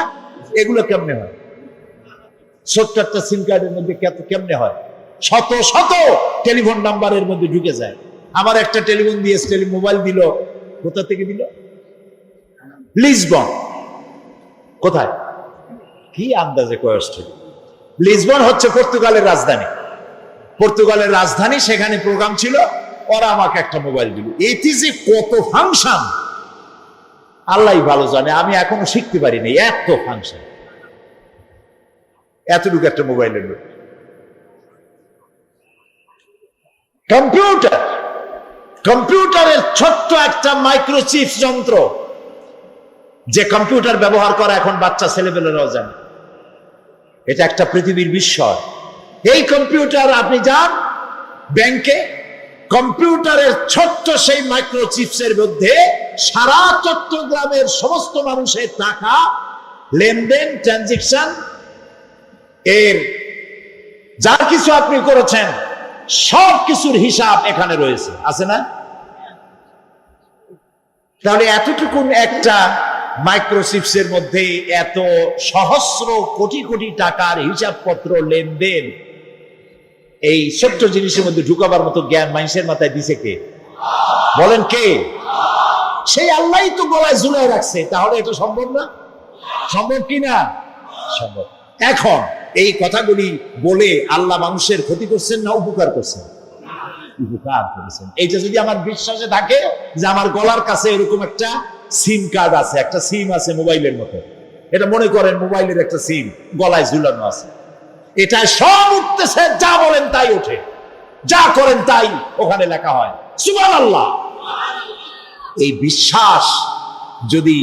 এগুলো কেমনে হয়? ছোট্ট একটা সিম কার্ডের মধ্যে কেমনে হয়? শত শত টেলিফোন নাম্বারের মধ্যে ঢুকে যায়। আমার একটা টেলিফোন দিয়ে মোবাইল দিল, কোথা থেকে দিল? লিসবন। কোথায়? কি আন্দাজে কয়েছে? লিসবন হচ্ছে পর্তুগালের রাজধানী। পর্তুগালের রাজধানী, সেখানে প্রোগ্রাম ছিল, ওরা আমাকে একটা মোবাইল দিল। এটি যে কত ফাংশন আল্লাহ ভালো জানে, আমি এখনো শিখতে পারিনি এত ফাংশন, এতটুকু একটা মোবাইলের লোক। কম্পিউটার, কম্পিউটারের ছোট্ট একটা মাইক্রোচিপ যন্ত্র, যে কম্পিউটার ব্যবহার করা এখন বাচ্চা ছেলেপেলেরাও জানে, এটা একটা পৃথিবীর বিস্ময়। এই কম্পিউটার, আপনি যান ব্যাংকে, কম্পিউটারের ছোট্ট সেই মাইক্রোচিপসের মধ্যে সারা চট্টগ্রামের সমস্ত মানুষের টাকা লেনদেন, ট্রানজেকশন, এর যা কিছু আপনি করেছেন সব কিছুর হিসাব এখানে রয়েছে, আছে না? তাহলে এতটুকু একটা মাইক্রোচিপসের মধ্যে এত সহস্র কোটি কোটি টাকার হিসাবপত্র, লেনদেন, এই ছোট্ট জিনিসের মধ্যে ঢুকাবার মতো জ্ঞান মানুষের মাথায় দিছে কে? বলেন কে? সেই আল্লাহই তো গলায় ঝুলাই রাখছে। তাহলে এটা সম্ভব না? সম্ভব কি না? সম্ভব। এখন এই কথাগুলি বলে আল্লাহ মানুষের ক্ষতি করছেন না উপকার করছেন? উপকার করেছেন। এইটা যদি আমার বিশ্বাসে থাকে যে আমার গলার কাছে এরকম একটা সিম কার্ড আছে, একটা সিম আছে মোবাইলের মতো, এটা মনে করেন মোবাইলের একটা সিম গলায় ঝুলানো আছে, এটা সব উঠতেছে, যা বলেন তাই ওঠে, যা করেন তাই ওখানে লেখা হয়। সুবহানাল্লাহ। এই বিশ্বাস যদি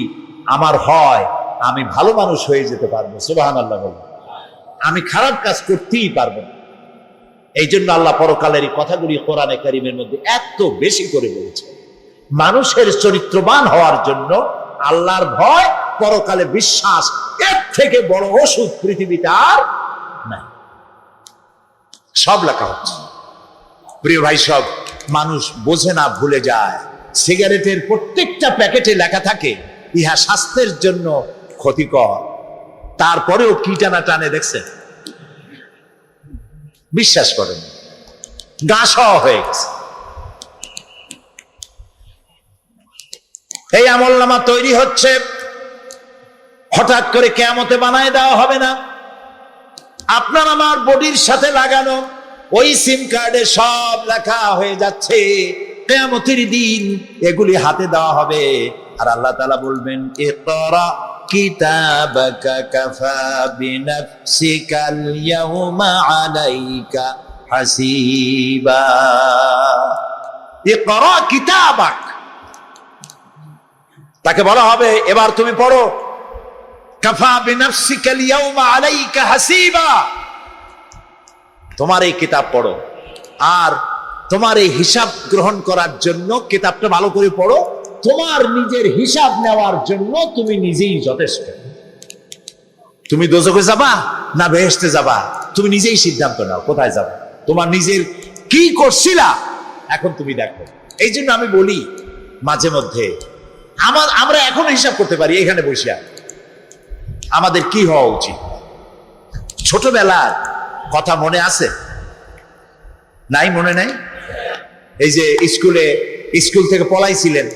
আমার হয়, আমি ভালো মানুষ হয়ে যেতে পারবো। সুবহানাল্লাহ বলুন। আমি খারাপ কাজ করতেই পারবো না। এই জন্য আল্লাহ পরকালের এই কথাগুলি কোরআনে কারীমের মধ্যে এত বেশি করে বলেছে। মানুষের চরিত্রবান হওয়ার জন্য আল্লাহর ভয়, পরকালে বিশ্বাস, এর থেকে বড় ওষুধ পৃথিবীতে আর নাই। সব লেখা হচ্ছে। প্রিয় ভাই, সব মানুষ বোঝে না, ভুলে যায়। সিগারেটের প্রত্যেকটা প্যাকেটে লেখা থাকে ইহা স্বাস্থ্যের জন্য ক্ষতিকর, তারপরেও কি টানা টানে দেখছেন? বিশ্বাস করেন, গাছ হয়ে গেছে। এই আমলনামা তৈরি হচ্ছে, হঠাৎ করে কিয়ামতে বানায় দেওয়া হবে না। আপনার আমার বডির সাথে লাগানো ওই সিম কার্ডে সব লেখা হয়ে যাচ্ছে। কিয়ামতের দিন এগুলি হাতে দেওয়া হবে, আর আল্লাহ তাআলা বলবেন, ইকরা কিতাবাকা কাফা বিনাফসিকাল ইয়াউমা আলাইকা হাসিবা। ইকরা কিতাবাক, তাকে বলা হবে এবার তুমি পড়ো। কাফা বিনাফসিকাল ইয়াউমা আলাইকা হাসিবা, তোমার এই কিতাব পড়ো, আর তোমার এই হিসাব গ্রহণ করার জন্য কিতাবটা ভালো করে পড়ো। তোমার নিজের হিসাব নেওয়ার জন্য তুমি নিজেই যথেষ্ট। তুমি দোজখে যাবা না বেহেশতে যাবা, তুমি নিজেই সিদ্ধান্ত নাও কোথায় যাবে। তোমার নিজের কি করছিলা এখন তুমি দেখো। এই জন্য আমি বলি মাঝে মধ্যে আমরা এখন হিসাব করতে পারি এখানে বসে। আমাদের কি হওয়া উচিত? ছোটবেলার কথা মনে আছে? নাই? মনে নাই? এই যে স্কুলে স্কুল থেকে পলাইছিলেন,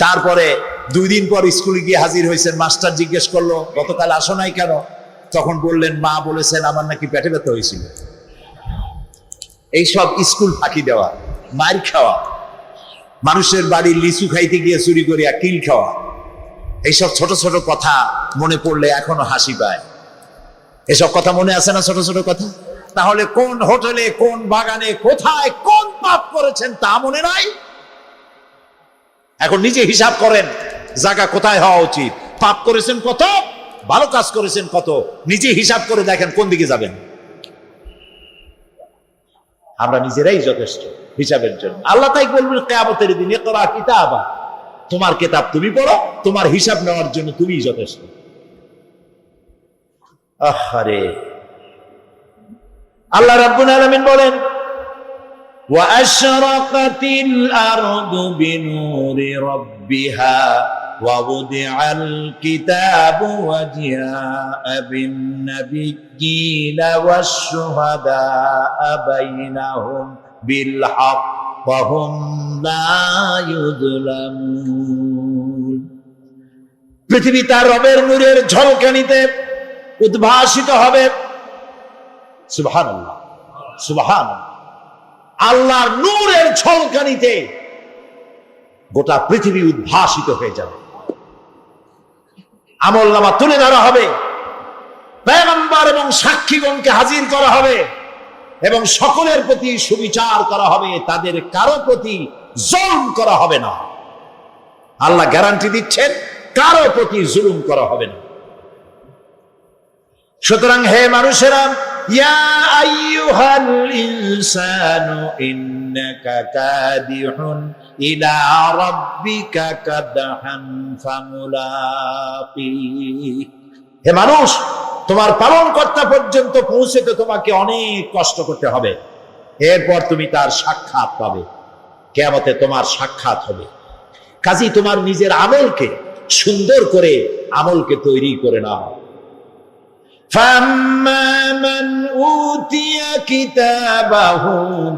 তারপরে 2 দিন পর স্কুলে গিয়ে হাজির হয়েছেন। মাস্টার জিজ্ঞেস করলো গতকাল আসো নাই কেন? তখন বললেন মা বলেছেন আমার নাকি পেটে ব্যথা হয়েছিল। এইসব স্কুল ফাঁকি দেওয়া, মার খাওয়া, মানুষের বাড়ির লিচু খাইতে গিয়ে চুরি করিয়া কিল খাওয়া, এইসব ছোট ছোট কথা মনে পড়লে এখনো হাসি পায়। এসব কথা মনে আছে না? ছোট ছোট কথা। তাহলে কোন হোটেলে, কোন বাগানে, কোথায় কোন পাপ করেছেন তা মনে নাই? এখন নিজে হিসাব করেন জায়গা কোথায় হওয়া উচিত। পাপ করেছেন কত, ভালো কাজ করেছেন কত, নিজে হিসাব করে দেখেন কোন দিকে যাবেন। আমরা নিজেরাই যথেষ্ট হিসাবের জন্য। আল্লাহ তাই বলবেন কিয়ামতের দিন, ইকরা কিতাবা, তোমার কিতাব তুমি পড়ো, তোমার হিসাব নেওয়ার জন্য তুমিই যথেষ্ট। আহারে, আল্লাহ রাব্বুল আলামিন বলেন ওয়া আশরাকাতিল আরদু বিনুরি রাব্বিহা ওয়া wudi'al কিতাবু ওয়া জিআ'a বিন নাবিয়্যিনা ওয়াশ শুহাদা'a বাইনাহুম বিল হক ওয়া হুম লা ইউযলামুন। পৃথিবী তার রবের নূরের ঝলকানিতে উদ্ভাসিত হবে। সুবহানাল্লাহ, সুবহানাল্লাহ। আল্লাহর নূরের ঝলকানিতে গোটা পৃথিবী উদ্ভাসিত হয়ে যাবে। আমলনামা তুলে ধরা হবে, পয়গম্বর এবং সাক্ষীগণকে হাজির করা হবে এবং সকলের প্রতি সুবিচার করা হবে, তাদের কারো প্রতি জুলুম করা হবে না। আল্লাহ গ্যারান্টি দিচ্ছেন কারো প্রতি জুলুম করা হবে না। সুতরাং হে মানুষেরা, ইয়া আইয়ুহাল ইনসানু ইন্নাকা কাদিহুন ইলা রাব্বিকা কাদহান ফামুলাকি। হে মানুষ, তোমার পালনকর্তা পর্যন্ত পৌঁছতে তোমাকে অনেক কষ্ট করতে হবে, এরপর তুমি তার সাক্ষাৎ পাবে। কিয়ামতে তোমার সাক্ষাৎ হবে। কাজেই তোমার নিজের আমলকে সুন্দর করে আমলকে তৈরি করে নাও। فَأَمَّا مَنْ أُوتِيَ كِتَابَهُ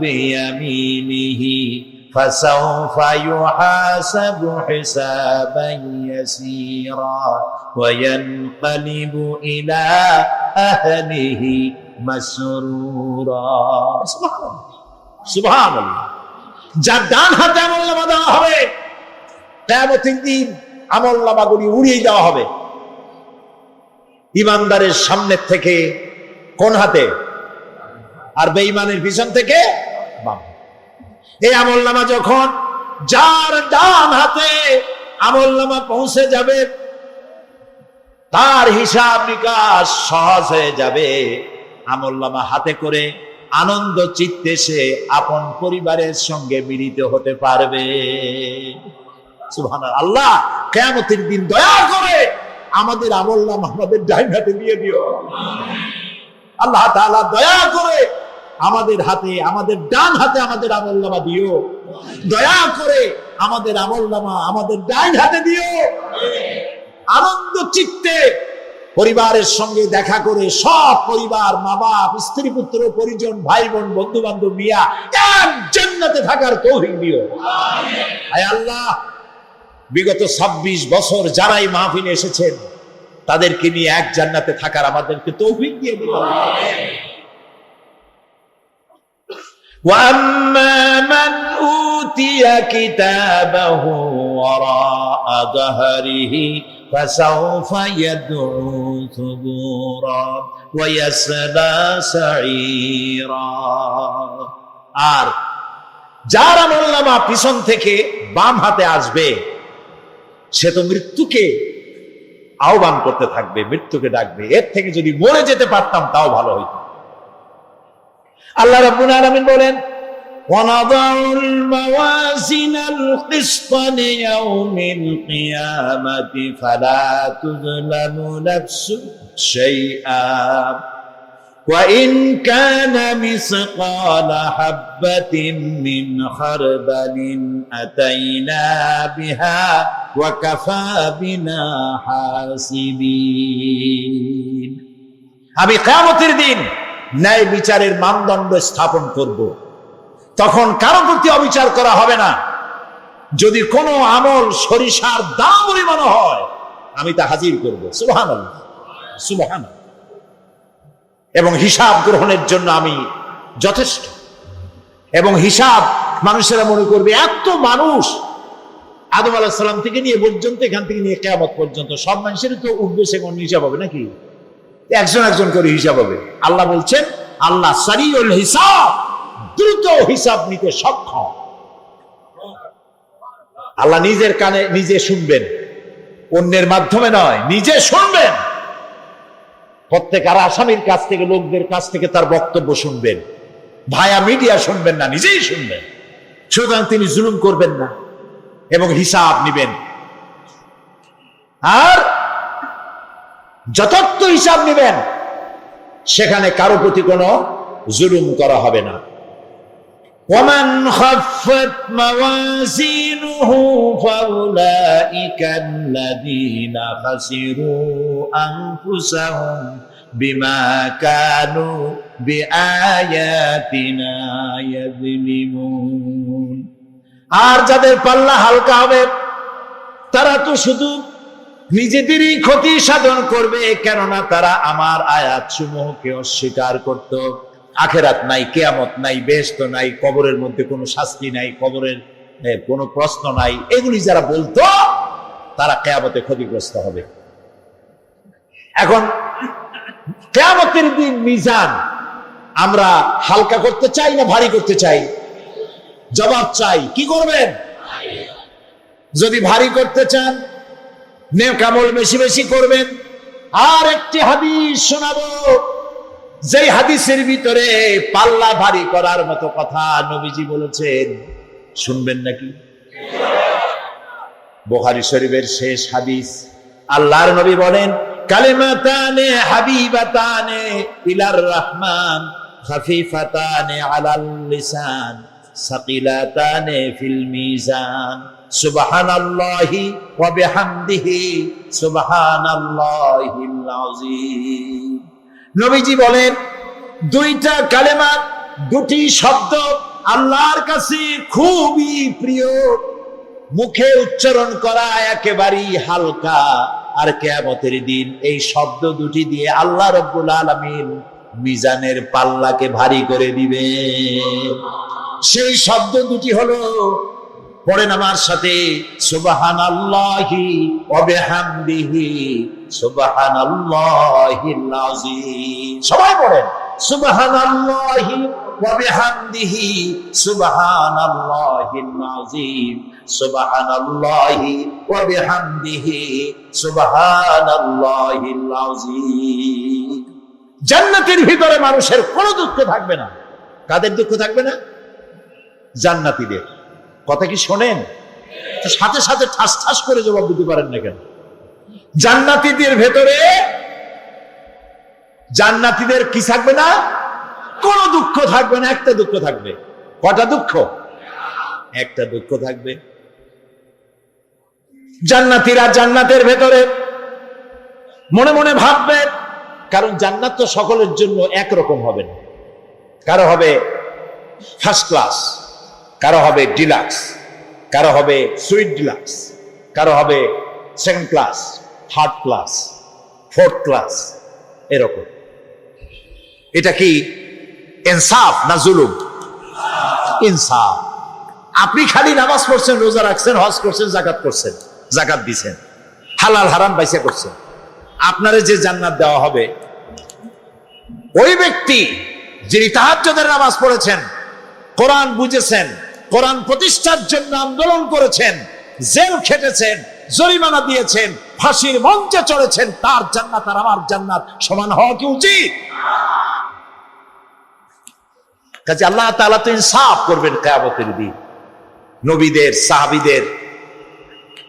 بِيَمِينِهِ فَسَوْفَ يُحَاسَبُ حِسَابًا يَسِيرًا وَيَنْقَلِبُ إِلَى أَهْلِهِ مسرورا। সুবহানাল্লাহ। যার ডান হাতে আমলনামা দেওয়া হবে, কিয়ামতের দিন আমলনামাগুলি উড়িয়ে দেওয়া হবে। ইমানদারের সামনের থেকে কোন হাতে, আর বেঈমানের পিছন থেকে বাম। এই আমলনামা যখন যার ডান হাতে আমলনামা পৌঁছে যাবে, তার হিসাব নিকাশ সহজ হয়ে যাবে। আমলনামা হাতে করে আনন্দ চিত্তে সে আপন পরিবারের সঙ্গে মিলিত হতে পারবে। সুবহানাল্লাহ। আল্লাহ কিয়ামতের দিন দয়া করে আমাদের আমলনামা আমাদের ডান হাতে দিয়ে দিও। আল্লাহ তাআলা দয়া করে আমাদের হাতে, আমাদের ডান হাতে আমাদের আমলনামা দিও। দয়া করে আমাদের আমলনামা আমাদের ডান হাতে দিও। আনন্দ চিত্তে পরিবারের সঙ্গে দেখা করে সব পরিবার, মা বাপ, স্ত্রী পুত্র পরিজন, ভাই বোন, বন্ধু বান্ধব নিয়া এক জান্নাতে থাকার তৌফিক দিও। আয় আল্লাহ, বিগত 26 বছর যারাই মাহফিলে এসেছেন তাদেরকে নিয়ে এক জান্নাতে থাকার আমাদেরকে তৌফিক দিয়ে দিও। وَأَمَّا مَنْ أُوتِيَ كِتَابَهُ وَرَاءَ ظَهْرِهِ فَسَوْفَ يَدْعُو ثُبُورًا وَيَصْلَى سَعِيرًا। আর যার আমলনামা পিছন থেকে বাম হাতে আসবে, সে তো মৃত্যুকে আহ্বান করতে থাকবে, মৃত্যুকে ডাকবে। এর থেকে যদি মরে যেতে পারতাম তাও ভালো হইতো। আল্লাহ রাব্বুল আলামিন বলেন وَنَضَعُ الْمَوَازِينَ الْقِسْطَ لِيَوْمِ الْقِيَامَةِ فَلَا تُظْلَمُ نَفْسٌ شَيْئًا وَإِنْ كَانَ مِثْقَالَ حَبَّةٍ مِّنْ خَرْدَلٍ أَتَيْنَا بِهَا وَكَفَى بِنَا حَاسِبِينَ। আমি কিয়ামতের দিন ন্যায় বিচারের মানদণ্ড স্থাপন করব। তখন কারো প্রতি অবিচার করা হবে না। যদি কোনো আমল সরিষার দাম পরিমাণ হয় আমি তা হাজির করব। সুবহানাল্লাহ, সুবহানাল্লাহ। এবং হিসাব গ্রহণের জন্য আমি যথেষ্ট। এবং হিসাব মানুষেরা মনে করবে এত মানুষ আদম আলাইহিস সালাম থেকে নিয়ে পর্যন্ত, এখান থেকে নিয়ে কিয়ামত পর্যন্ত সব মানুষের তো উঠবে সেখানে হিসাব হবে নাকি? একজন একজন করে হিসাব হবে। আল্লাহ বলছেন আল্লাহ সারিউল হিসাব, দ্রুত হিসাব নিতে সক্ষম। আল্লাহ নিজের কানে নিজে শুনবেন, অন্যের মাধ্যমে নয়, নিজে শুনবেন। প্রত্যেক আর আসামির কাছ থেকে, লোকদের কাছ থেকে তার বক্তব্য শুনবেন, ভায়া মিডিয়া শুনবেন না, নিজেই শুনবেন। সুতরাং তিনি জুলুম করবেন না এবং হিসাব নিবেন। আর যথার্থ হিসাব নিবেন, সেখানে কারো প্রতি কোনো জুলুম করা হবে না। ومن خفت موازينه فأولئك الذين خسروا أنفسهم بما كانوا بآياتنا يظلمون। আর যাদের পাল্লা হালকা হবে তারা তো শুধু নিজেদেরই ক্ষতি সাধন করবে, কেননা তারা আমার আয়াত সমূহকে অস্বীকার করত। আখেরাত নাই, কিয়ামত নাই, বেহেশত নাই, কবরের মধ্যে কোনো শাস্তি নাই, কবরের কোনো প্রশ্ন নাই, এগুলি যারা বলতো তারা কিয়ামতে ক্ষতিগ্রস্ত হবে। এখন কিয়ামতের দিন মিজান আমরা হালকা করতে চাই না ভারী করতে চাই? জবাব চাই। কি করবেন? যদি ভারী করতে চান নেক আমল বেশি বেশি করবেন। আর একটি হাদিস শোনাবো, যেই হাদিসের ভিতরে পাল্লা ভারী করার মতো কথা নবীজি বলেছেন। শুনবেন নাকি? বুখারী শরীফের শেষ হাদিস। আল্লাহর নবী বলেন, কালিমাতানে হাবিবাতানে ইলার রহমান খাফিফাতানে আলাল লিসান সাকিলাতানে ফিল মিজান সুবহানাল্লাহি ওয়া বিহামদিহি সুবহানাল্লাহিল আযীম। নবীজি বলেন, দুইটা কালেমা, দুটি শব্দ আল্লাহর কাছে খুবই প্রিয়, মুখে উচ্চারণ করা একেবারেই হালকা। আর কিয়ামতের দিন এই শব্দ দুটি দিয়ে আল্লাহ রাব্বুল আলামিন মিজানের পাল্লাকে ভারী করে দিবে। সেই শব্দ দুটি হলো, পড়েন আমার সাথে, সুবহানাল্লাহি ওয়া বিহামদিহি সুবহানাল্লাহিল আযীম। সবাই পড়েন, সুবহানাল্লাহি ওয়া বিহামদিহি সুবহানাল্লাহিল আযীম সুবহানাল্লাহি ওয়া বিহামদিহি সুবহানাল্লাহিল আযীম। জান্নাতের ভিতরে মানুষের কোনো দুঃখ থাকবে না। কাদের দুঃখ থাকবে না? জান্নাতীদের। কথা কি শোনেন? সাথে সাথে ঠাস ঠাস করে জবাব দিতে পারেন না কেন? জান্নাতীদের ভেতরে, জান্নাতীদের কি থাকবে না? কোন দুঃখ থাকবে না। একটা দুঃখ থাকবে। কটা দুঃখ? একটা দুঃখ থাকবে। জান্নাতীরা জান্নাতের ভেতরে মনে মনে ভাববে, কারণ জান্নাত তো সকলের জন্য একরকম হবে না। কারো হবে ফার্স্ট ক্লাস, কারো হবে ডিলাক্স, কারো হবে সুইট ডিলাক্স, কারো হবে second class, third class, fourth class, এরকম। এটা কি ইনসাফ না জুলুম? ইনসাফ। আপনি খালি নামাজ পড়ছেন, রোজা রাখছেন, হজ করছেন, যাকাত করছেন, যাকাত দিছেন, হালাল হারাম বাইসা করছেন, আপনারে যে জান্নাত দেওয়া হবে, ওই ব্যক্তি যিনি তাহাজ্জুদের নামাজ পড়েছেন, কোরআন বুঝেছেন, কোরআন প্রতিষ্ঠার জন্য আন্দোলন করেছেন, জেল খেটেছেন, জরিমানা দিয়েছেন, ফাঁসির মঞ্চে চড়েছেন, তার জান্নাত আর আমার জান্নাত সমান হওয়া কি উচিত? কাজে আল্লাহ তাআলা তো ইনসাফ করবেন কিয়ামতের দিন। নবীদের, সাহাবীদের,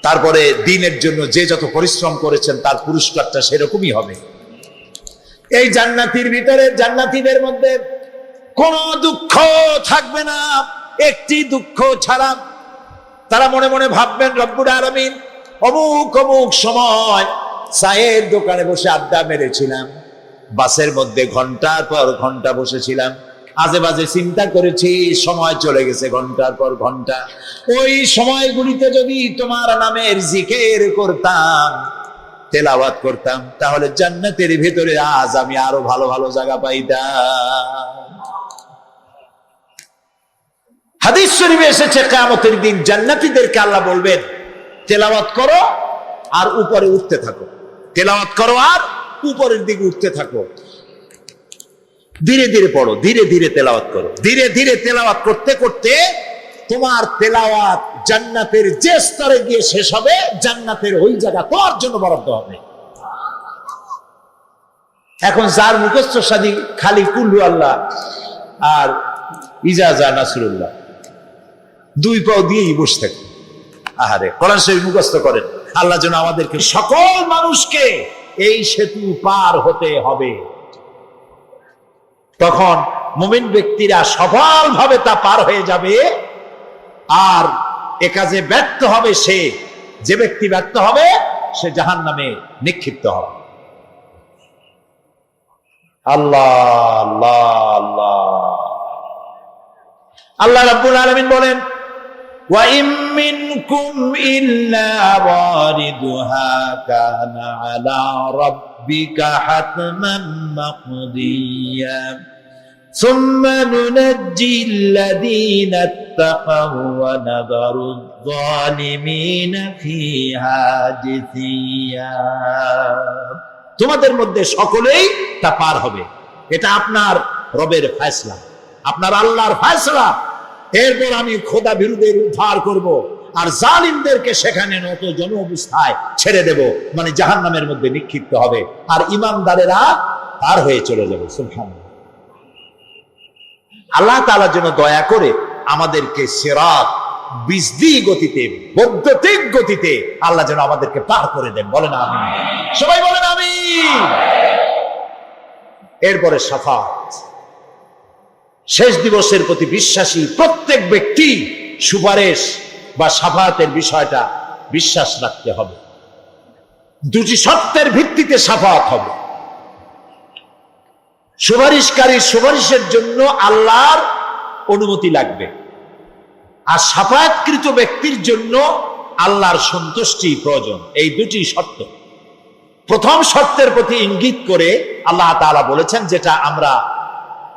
তারপরে দ্বীনের জন্য যে যত পরিশ্রম করেছেন তার পুরস্কারটা সেরকমই হবে। এই জান্নাতীর ভিতরে, জান্নাতীদের মধ্যে কোনো দুঃখ থাকবে না, একটি দুঃখ ছাড়া। তারা মনে মনে ভাববেন, রব্বুল আলামিন অমুক অমুক সময় চায়ের দোকানে বসে আড্ডা মেরেছিলাম, বাসের মধ্যে ঘন্টার পর ঘন্টা বসেছিলাম, আজে বাজে চিন্তা করেছি, সময় চলে গেছে ঘন্টার পর ঘন্টা। ওই সময়গুলিতে যদি তোমার নামের জিকির করতাম, তেলাওয়াত করতাম, তাহলে জান্নাতের ভিতরে আজ আমি আরো ভালো ভালো জায়গা পাইতাম। হাদিস শরীফে এসেছে কিয়ামতের দিন জান্নাতীদেরকে আল্লাহ বলবেন, তেলাওয়াত করো আর উপরে উঠতে থাকো, তেলাওয়াত করো আর উপরের দিকে উঠতে থাকো, ধীরে ধীরে পড়ো, ধীরে ধীরে তেলাওয়াত করো। ধীরে ধীরে তেলাওয়াত করতে করতে তোমার তেলাওয়াত জান্নাতের যে স্তরে গিয়ে শেষ হবে, জান্নাতের ওই জায়গা তোমার জন্য বরাদ্দ হবে। এখন যার মুখস্থ সাদি খালি কুল্লু আল্লাহ আর ইজাজা নাসরুল্লাহ, দুই পাও দিয়েই বসে থাকে, আহারে কোরআন শরীফ মুখস্থ করেন। আল্লাহ যেন আমাদেরকে সকল মানুষকে এই সেতু পার হতে হবে। তখন মুমিন ব্যক্তিরা সফলভাবে তা পার হয়ে যাবে। আর এ কাজে ব্যর্থ হবে সে, যে ব্যক্তি ব্যর্থ হবে সে জাহান্নামে নিক্ষিপ্ত হবে। আল্লাহ আল্লাহ আল্লাহ আল্লাহ রাব্বুল আলামিন বলেন, ওয়া ইম মিনকুম ইল্লা ওয়ারিদুহা কানা আলা রাব্বিকা হাতমান মাকদিয়া সুম্মা নুনাজ্জি আল্লাযীনা ইত্তাকাউ ওয়া নাযারু আয-যালিমিনা ফীহা জিসিয়া। তোমাদের মধ্যে সকলেই তা পার হবে, এটা আপনার রবের ফয়সালা, আপনার আল্লাহর ফয়সালা। এরপর আমি খোদা বিরুদ্ধে উদ্ধার করব, আর জালিমদেরকে সেখানে নত জন অবস্থায় ছেড়ে দেব, মানে জাহান্নামের মধ্যে নিক্ষিপ্ত হবে, আর ইমানদারেরা পার হয়ে চলে যাবে। সুবহানাল্লাহ। আল্লাহ তাআলা যেন দয়া করে আমাদেরকে সিরাত বিজলি গতিতে, বৈদ্যুতিক গতিতে আল্লাহ যেন আমাদেরকে পার করে দেন। বলেন আমিন, সবাই বলেন আমিন। এরপরে শাফাত, শেষ দিবসের প্রতি বিশ্বাসী প্রত্যেক ব্যক্তি সুপারিশ বা শাফাতের বিষয়টা বিশ্বাস রাখতে হবে। দুটি শর্তের ভিত্তিতে শাফাত হবে। সুপারিশকারী সুপারিশের জন্য আল্লাহর অনুমতি লাগবে, আর শাফায়াতকৃত ব্যক্তির জন্য আল্লাহর সন্তুষ্টি প্রয়োজন। এই দুটি শর্ত। প্রথম শর্তের প্রতি ইঙ্গিত করে আল্লাহ তাআলা বলেছেন, যেটা আমরা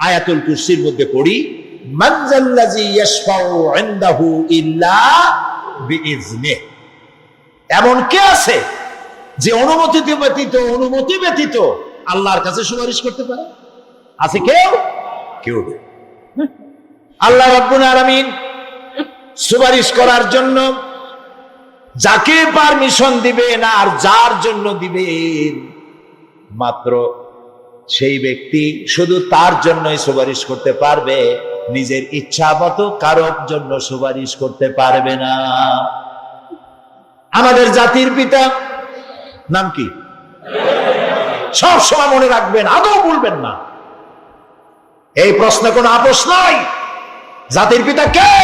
আয়াতুল কুরসির মধ্যে পড়ি, মান যাল্লাযী ইয়াশফাউ ইনদাহু ইল্লা বিইজনিহি। এমন কে আছে যে অনুমতি ব্যতীত আল্লাহর কাছে সুপারিশ করতে পারে? আছে কেউ? কেউ নেই। আল্লাহ রাব্বুল আলামিন সুপারিশ করার জন্য যাকে পারমিশন দিবেন আর যার জন্য দিবেন, মাত্র সেই ব্যক্তি শুধু তার জন্যই সুপারিশ করতে পারবে, নিজের ইচ্ছা মতো কারোর জন্য সুপারিশ করতে পারবে না। আমাদের জাতির পিতা নাম কি? সব সময় মনে রাখবেন, আদৌ ভুলবেন না। এই প্রশ্নে কোনো আপোষ নাই। জাতির পিতা কে?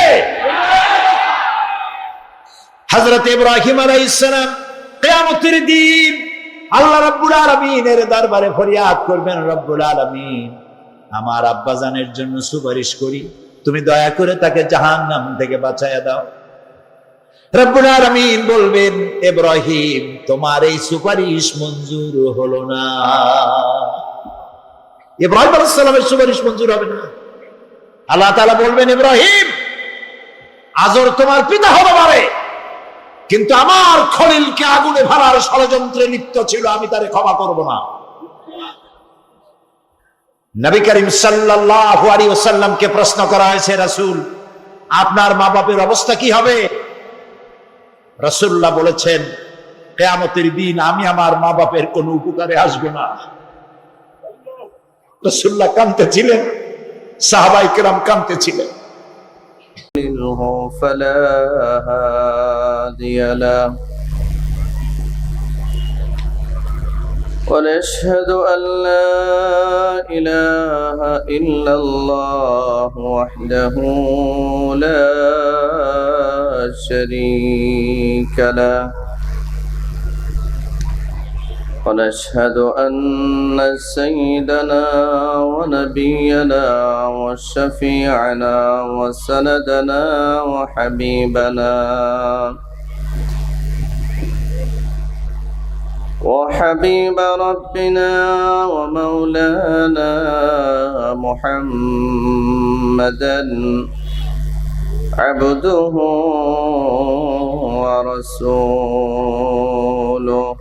হযরত ইব্রাহিম আলাইহিস সালাম কিয়ামতের দিন আল্লাহ রাব্বুল আলামিনের দরবারে ফরিয়াদ করবেন, রব্বুল আলামিন, আমার আব্বাজানের জন্য সুপারিশ করি, তুমি দয়া করে তাকে জাহান্নাম থেকে বাঁচায়া দাও। রব্বুল আলামিন বলবেন, ইব্রাহিম, তোমার এই সুপারিশ মঞ্জুর হলো না। ইব্রাহিম আলাইহিস সালামের সুপারিশ মঞ্জুর হবে না। আল্লাহ তাআলা বলবেন, ইব্রাহিম, আজর তোমার পিতা হতে পারে, কিন্তু আমার খলিলকে আগুনে ফেলার ষড়যন্ত্রে লিপ্ত ছিল, আমি তারে ক্ষমা করব না। নবী করিম সাল্লাল্লাহু আলাইহি ওয়াসাল্লামকে প্রশ্ন করা হয়েছে, রাসূল, আপনার মা বাপের অবস্থা কি হবে? রাসূলুল্লাহ বলেছেন, কিয়ামতের দিন আমি আমার মা বাপের কোনো উপকারে আসব না। রাসূলুল্লাহ কাঁদতেছিলেন, সাহাবায়ে কেরাম কাঁদতেছিলেন। فلا هادي له ونشهد أن لا إله إلا الله وحده لا شريك له ونشهد أن سيدنا ونبينا وشفيعنا وسندنا وحبيب ربنا ومولانا محمدا عبده ورسوله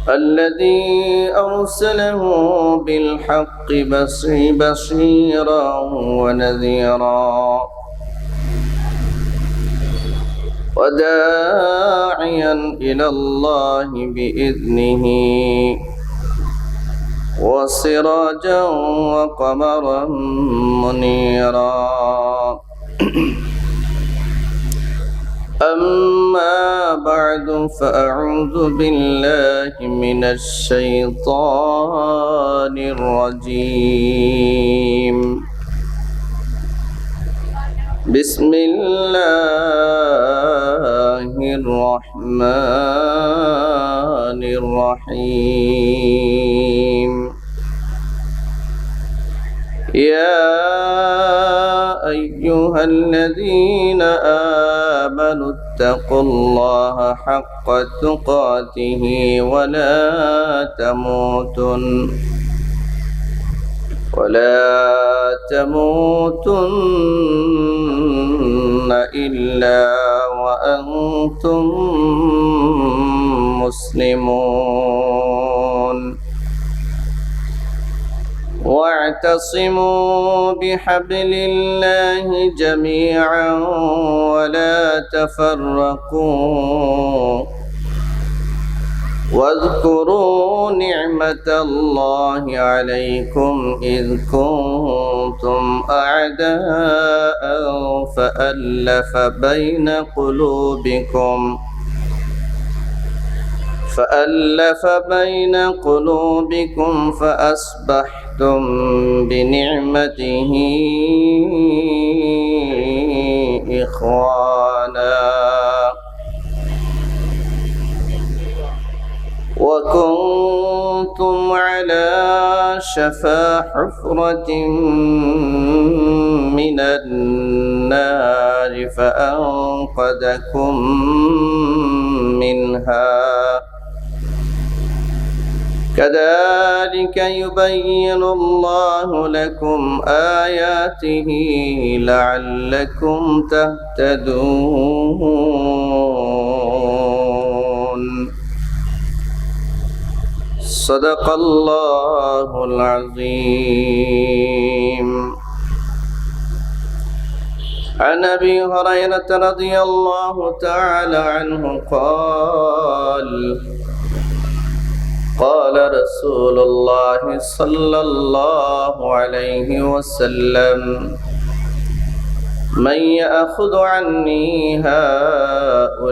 الذي أرسله بالحق بشيرا ونذيرا وداعيا إلى الله بإذنه وسراجا وقمرا منيرا أما بعد فأعوذ بالله من الشيطان الرجيم بسم الله الرحمن الرحيم يا أيها الذين آمنوا اتقوا الله حق تقاته ولا تموتن إلا وأنتم مسلمون واعتصموا بحبل الله جميعا ولا تفرقوا واذكروا نعمة الله عليكم إذ كنتم أعداء فألف بين قلوبكم فأصبحتم بنعمته إخوانا وكنتم على شفا حفرة من النار فأنقذكم منها كذلك يبين الله لكم آياته لعلكم تهتدون صدق الله العظيم عن أبي هريرة رضي الله تعالى عنه قال رسول الله صلى الله عليه وسلم من يأخذ عني هؤلاء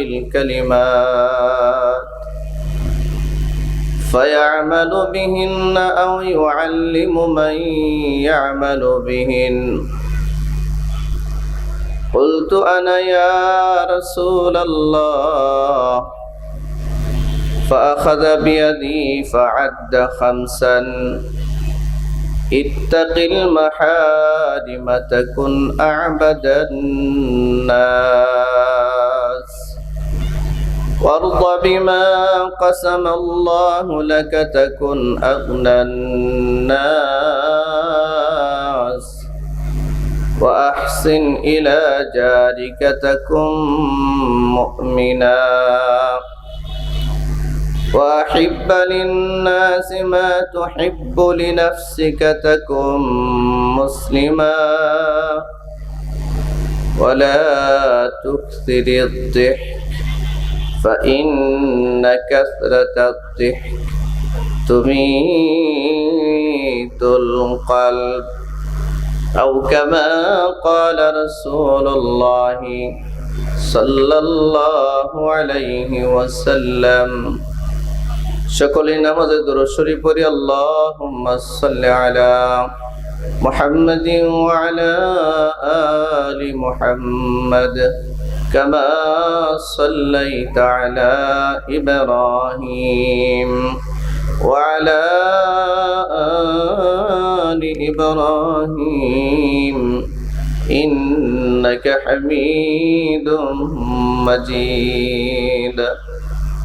الكلمات فيعمل بهن أو يعلم من يعمل بهن قلت أنا يا رسول الله فأخذ بيدي فعد 5 اتق المحارم تكن أعبد الناس وارض بما قسم الله لك تكن أغنى الناس وأحسن إلى جارك تكن مؤمنا وأحب للناس ما تحب لنفسك تكن مسلما ولا تكثر الضحك فإن كثرة الضحك تميت القلب أو كما قال رسول الله صلى الله عليه وسلم সকলে নামাজে দুরূদ শরীফ পড়ি আল্লাহুম্মা সাল্লি আলা محمد وعلى آل محمد كما صليت على إبراهيم وعلى آل إبراهيم إنك حميد مجيد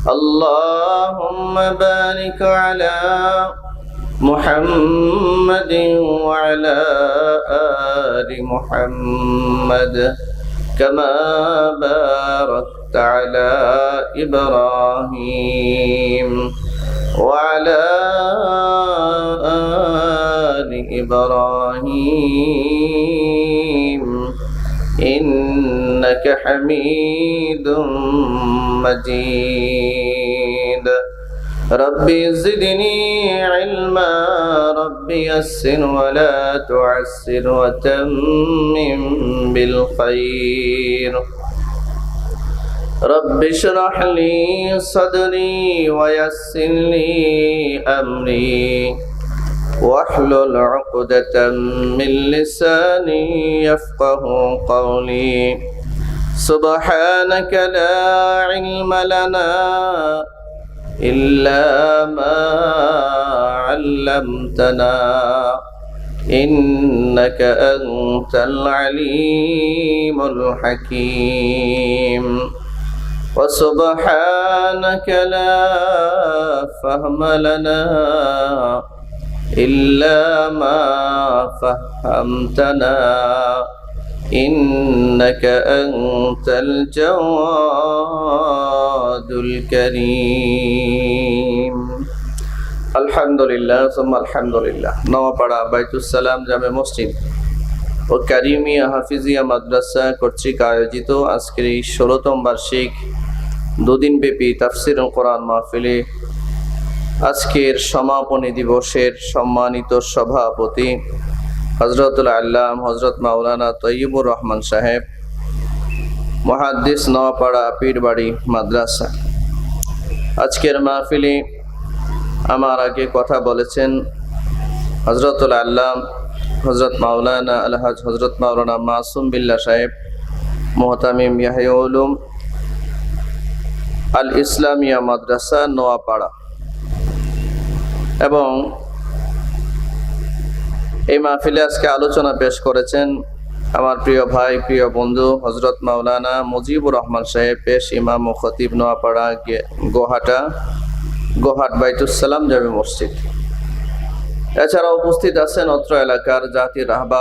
اللهم بارك على محمد وعلى آل محمد كما باركت على إبراهيم وعلى آل إبراهيم إنك حميد مجيد ربي زدني علما ربي يسر ولا تعسر وتمم بالخير رب اشرح لي صدري ويسر لي أمري واحلل عقدة من لساني يفقه قولي سبحانك لا علم لنا إلا ما علمتنا إنك أنت العليم الحكيم وسبحانك لا فهم لنا إلا ما فهمتنا إنك أنت الجواد الكريم الحمد لله ثم الحمد لله নওয়াপাড়া বাইতুস-সালাম জামে মসজিদ ও কারিমিয়া হাফিজিয়া মাদ্রাসা কর্তৃক আয়োজিত আজকের এই 16তম বার্ষিক দুদিনব্যাপী তাফসীরুল কোরআন মাহফিলে আজকের সমাপনী দিবসের সম্মানিত সভাপতি হযরতুল আল্লাম হযরত মাওলানা তৈয়বুর রহমান সাহেব মুহাদ্দিস নওয়াপাড়া পীরবাড়ি মাদ্রাসা আজকের মাহফিলে আমার আগে কথা বলেছেন হযরতুল আল্লাম হযরত মাওলানা আলহাজ হযরত মাওলানা মাসুম বিল্লাহ সাহেব মুহতামিম ইয়াহিয়া উলুম আল ইসলামিয়া মাদ্রাসা নোয়াপাড়া এবং এই মাহফিলে আজকে আলোচনা পেশ করেছেন আমার প্রিয় ভাই প্রিয় বন্ধু হযরত মাওলানা মুজিবুর রহমান সাহেব পেশ ইমাম ও খতিব নোয়াপাড়া গোহাট বাইতুস-সালাম জামে মসজিদ। এছাড়া উপস্থিত আছেন অত্র এলাকার জাতির রাহবার